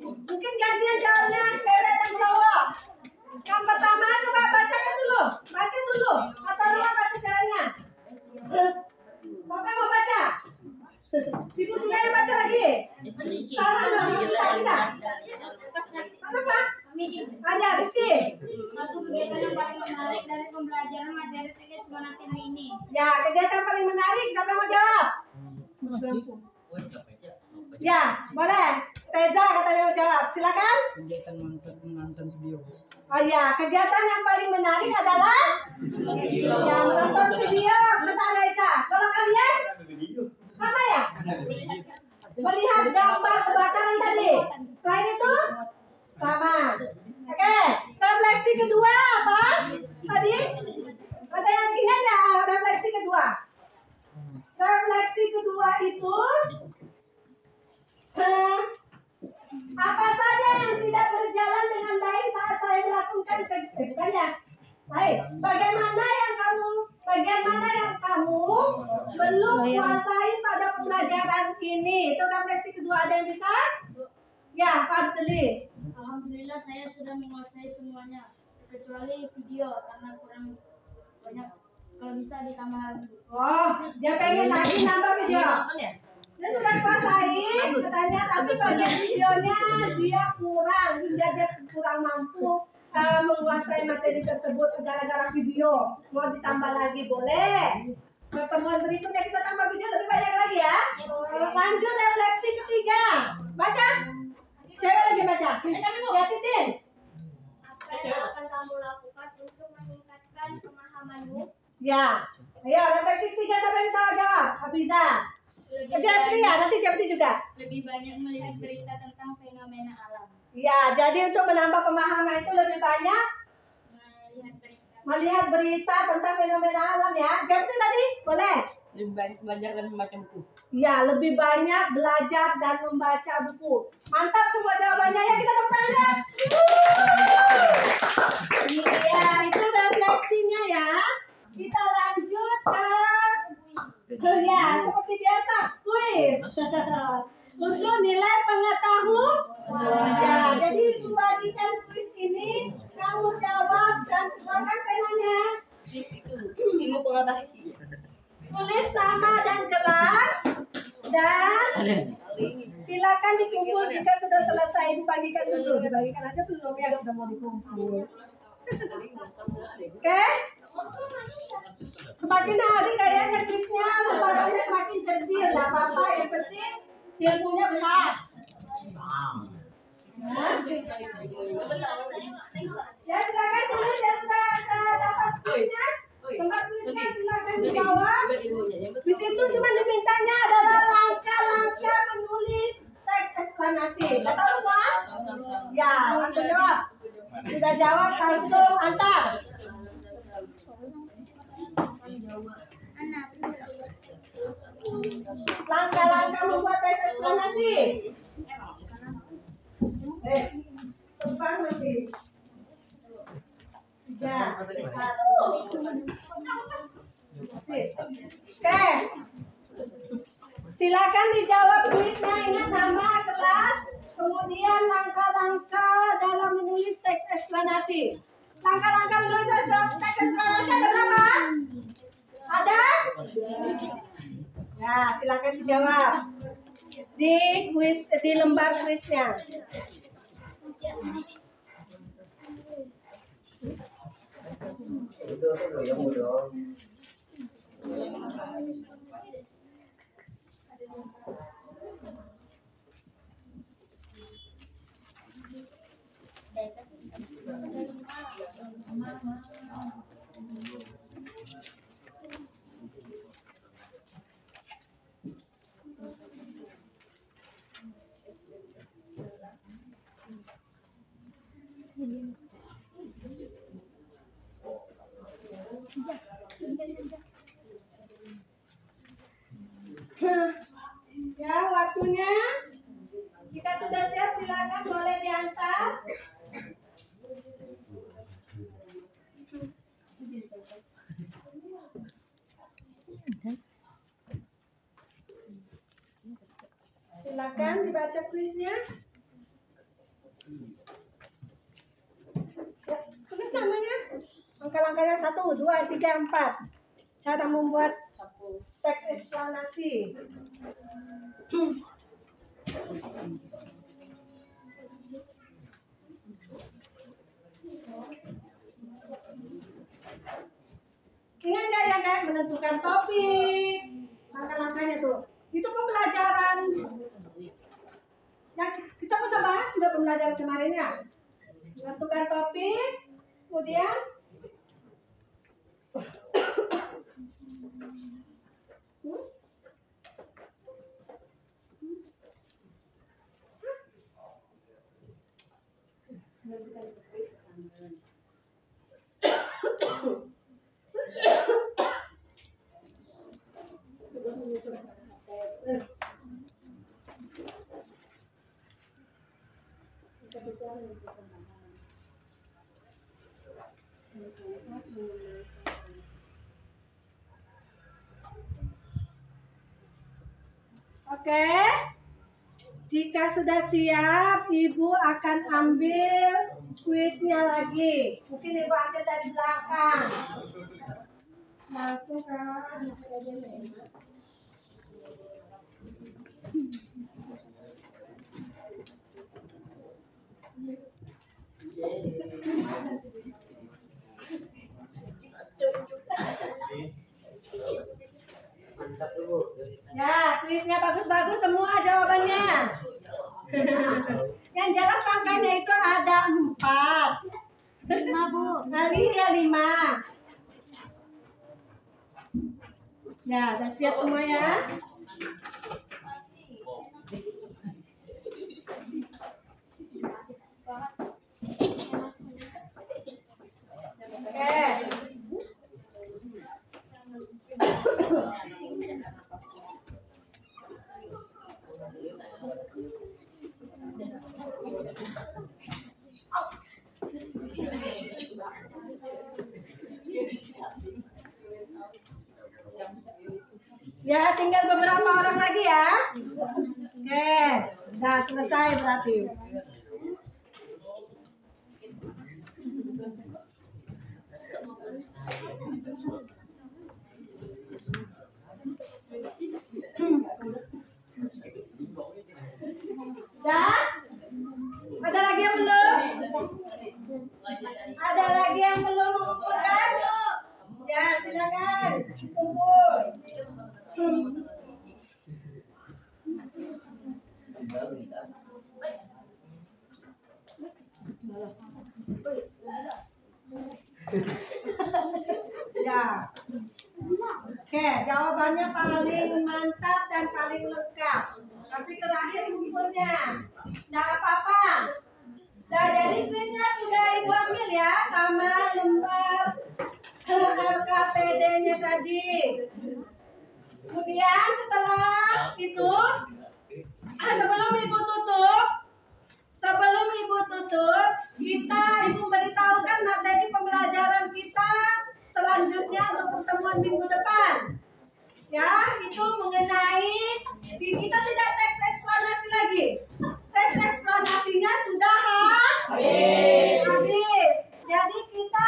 Speaker 2: Mungkin gantian jawabnya cewek dan cowok. Yang pertama coba bacakan dulu. Baca dulu. Atau Ria baca ceweknya. Siapa yang mau baca? Ibu juga yang baca lagi. Salah dong, kita bisa. Mana pas? Ada Rizky.
Speaker 1: Satu kegiatan yang paling menarik dari pembelajaran materi teks eksplanasi hari ini.
Speaker 2: Ya, kegiatan paling menarik. Siapa yang mau jawab? Ya, boleh. Teza katanya mau jawab. Silakan.
Speaker 5: Kegiatan menonton video.
Speaker 2: Oh ya, kegiatan yang paling menarik adalah yang menonton video. Kata Reza. Kalau kalian sama ya? Melihat gambar kebakaran tadi. Selain itu sama. Oke, refleksi kedua apa? Tadi ada yang ingat ya refleksi kedua? Refleksi kedua itu apa saja yang tidak berjalan dengan baik saat saya melakukan kegiatannya? Baik, bagian mana yang kamu belum kuasai pada pelajaran ini? Itu refleksi kedua, ada yang bisa? Ya, Fadli.
Speaker 1: Alhamdulillah saya sudah menguasai semuanya kecuali video karena kurang banyak. Kalau bisa ditambah lagi.
Speaker 2: Oh, dia pengen lagi nambah video. Dia sudah kuasai, katanya tapi bagian videonya dia kurang, hingga dia kurang mampu menguasai materi tersebut gara-gara video. Mau ditambah lagi boleh. Pertemuan berikutnya kita tambah video lebih banyak lagi ya. Lanjut refleksi ketiga. Baca. Cewek lagi baca. Ya Titin.
Speaker 1: Apa yang akan kamu lakukan untuk meningkatkan pemahamanmu?
Speaker 2: Ya. Ayo refleksi ketiga siapa yang bisa jawab? Hafiza. Jepri ya, nanti Jepri juga.
Speaker 4: Lebih banyak melihat berita tentang fenomena alam.
Speaker 2: Ya, jadi untuk menambah pemahaman itu lebih banyak melihat berita tentang fenomena alam ya. Jepri tadi boleh.
Speaker 8: Lebih banyak belajar dan membaca buku.
Speaker 2: Ya, lebih banyak belajar dan membaca buku. Mantap semua jawabannya ya, kita tepuk tangan. Iya, itu refleksinya ya. Kita lanjut ke ya, seperti biasa, kuis. Untuk nilai pengetahuan. Ya, jadi membagikan kuis ini, kamu jawab dan keluarkan penanya.
Speaker 8: Ilmu pengetahuan.
Speaker 2: Tulis nama dan kelas dan silakan dikumpul jika sudah selesai. Dibagikan dulu, dibagikan aja belum ya, sudah mau dikumpul. Oke? Semakin hari kayaknya kuisnya lembarannya semakin kecil, nggak apa-apa. Yang penting ilmunya besar. Ya silakan tulis yang sudah dapat kuisnya. Tempat kuisnya silakan dijawab. Di situ cuma dimintanya adalah langkah-langkah menulis teks eksplanasi. Dapat semua? Ya, langsung jawab. Sudah jawab langsung antar. Langkah-langkah membuat teks eksplanasi. Terbang nanti. Ya. Oke. Silakan dijawab kuisnya, ingat nama, kelas, kemudian langkah-langkah dalam menulis teks eksplanasi. Langkah-langkah menyelesaikan teks eksplanasi ada berapa? Ada? Ya, silakan dijawab di kuis, di lembar kuisnya. Ya, waktunya. Jika sudah siap, silakan boleh diantar. Silakan dibaca kuisnya. Ya, tulis namanya. Langkah-langkahnya 1, 2, 3, 4. Cara membuat teks eksplanasi. Ingat nggak ya guys, menentukan topik, langkah-langkahnya tuh. Itu pembelajaran yang kita pernah bahas juga pembelajaran kemarin ya. Menentukan topik, kemudian oke. Jika sudah siap, Ibu akan ambil kuisnya lagi. Mungkin Ibu ambil dari belakang. Langsung kan. Ya, kuisnya bagus-bagus semua jawabannya. Yang jelas langkahnya itu ada 4.
Speaker 1: 5, Bu.
Speaker 2: Hari ya 5. Ya, udah siap semua ya. Oke. Ya, tinggal beberapa orang lagi ya. Oke, udah selesai berarti. Dah? Ada lagi yang belum? Ada lagi yang belum mengumpulkan? Ya, silakan kumpul. Ya. Oke, jawabannya paling mantap dan paling lengkap. Tapi terakhir kumpulnya. Nggak apa-apa. Nah, jadi kuisnya sudah Ibu ambil ya, sama lembar LKPD-nya tadi. Kemudian setelah itu, sebelum Ibu tutup, Ibu beritahukan materi pembelajaran kita selanjutnya untuk pertemuan minggu depan. Ya, itu mengenai kita tidak teks eksplanasi lagi. Teks eksplanasinya sudah habis. Jadi kita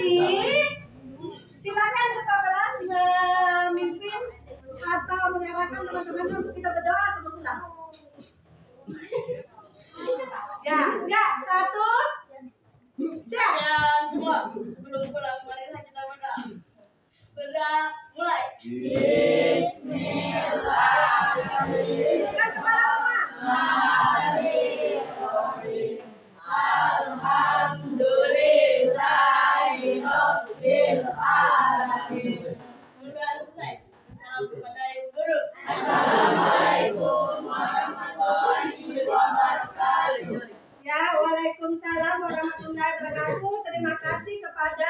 Speaker 2: kasih. Silakan ketua kelas memimpin atau mengarahkan teman-teman untuk kita berdoa sebelum pulang. Ya, satu. Siap.
Speaker 1: Dan semua sebelum pulang marilah kita berdoa. Mulai. Bismillahirrahmanirrahim.
Speaker 2: Bukan kepala semua.
Speaker 1: Alhamdulillahirabbil alamin. Mulai. Salam kepada Ibu Guru. Assalamualaikum warahmatullahi wabarakatuh.
Speaker 2: Ya, waalaikumsalam warahmatullahi wabarakatuh. Terima kasih kepada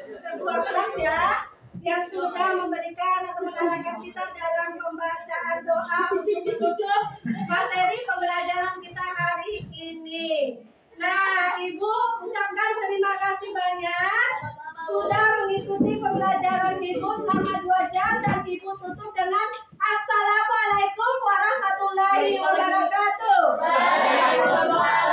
Speaker 2: ketua kelas ya yang sudah memberikan atau mengarahkan kita dalam pembacaan doa untuk menutup materi pembelajaran kita hari ini. Nah, Ibu ucapkan terima kasih banyak sudah mengikuti pembelajaran Ibu selama 2 jam dan Ibu tutup dengan Assalamualaikum warahmatullahi wabarakatuh.
Speaker 1: Waalaikumsalam.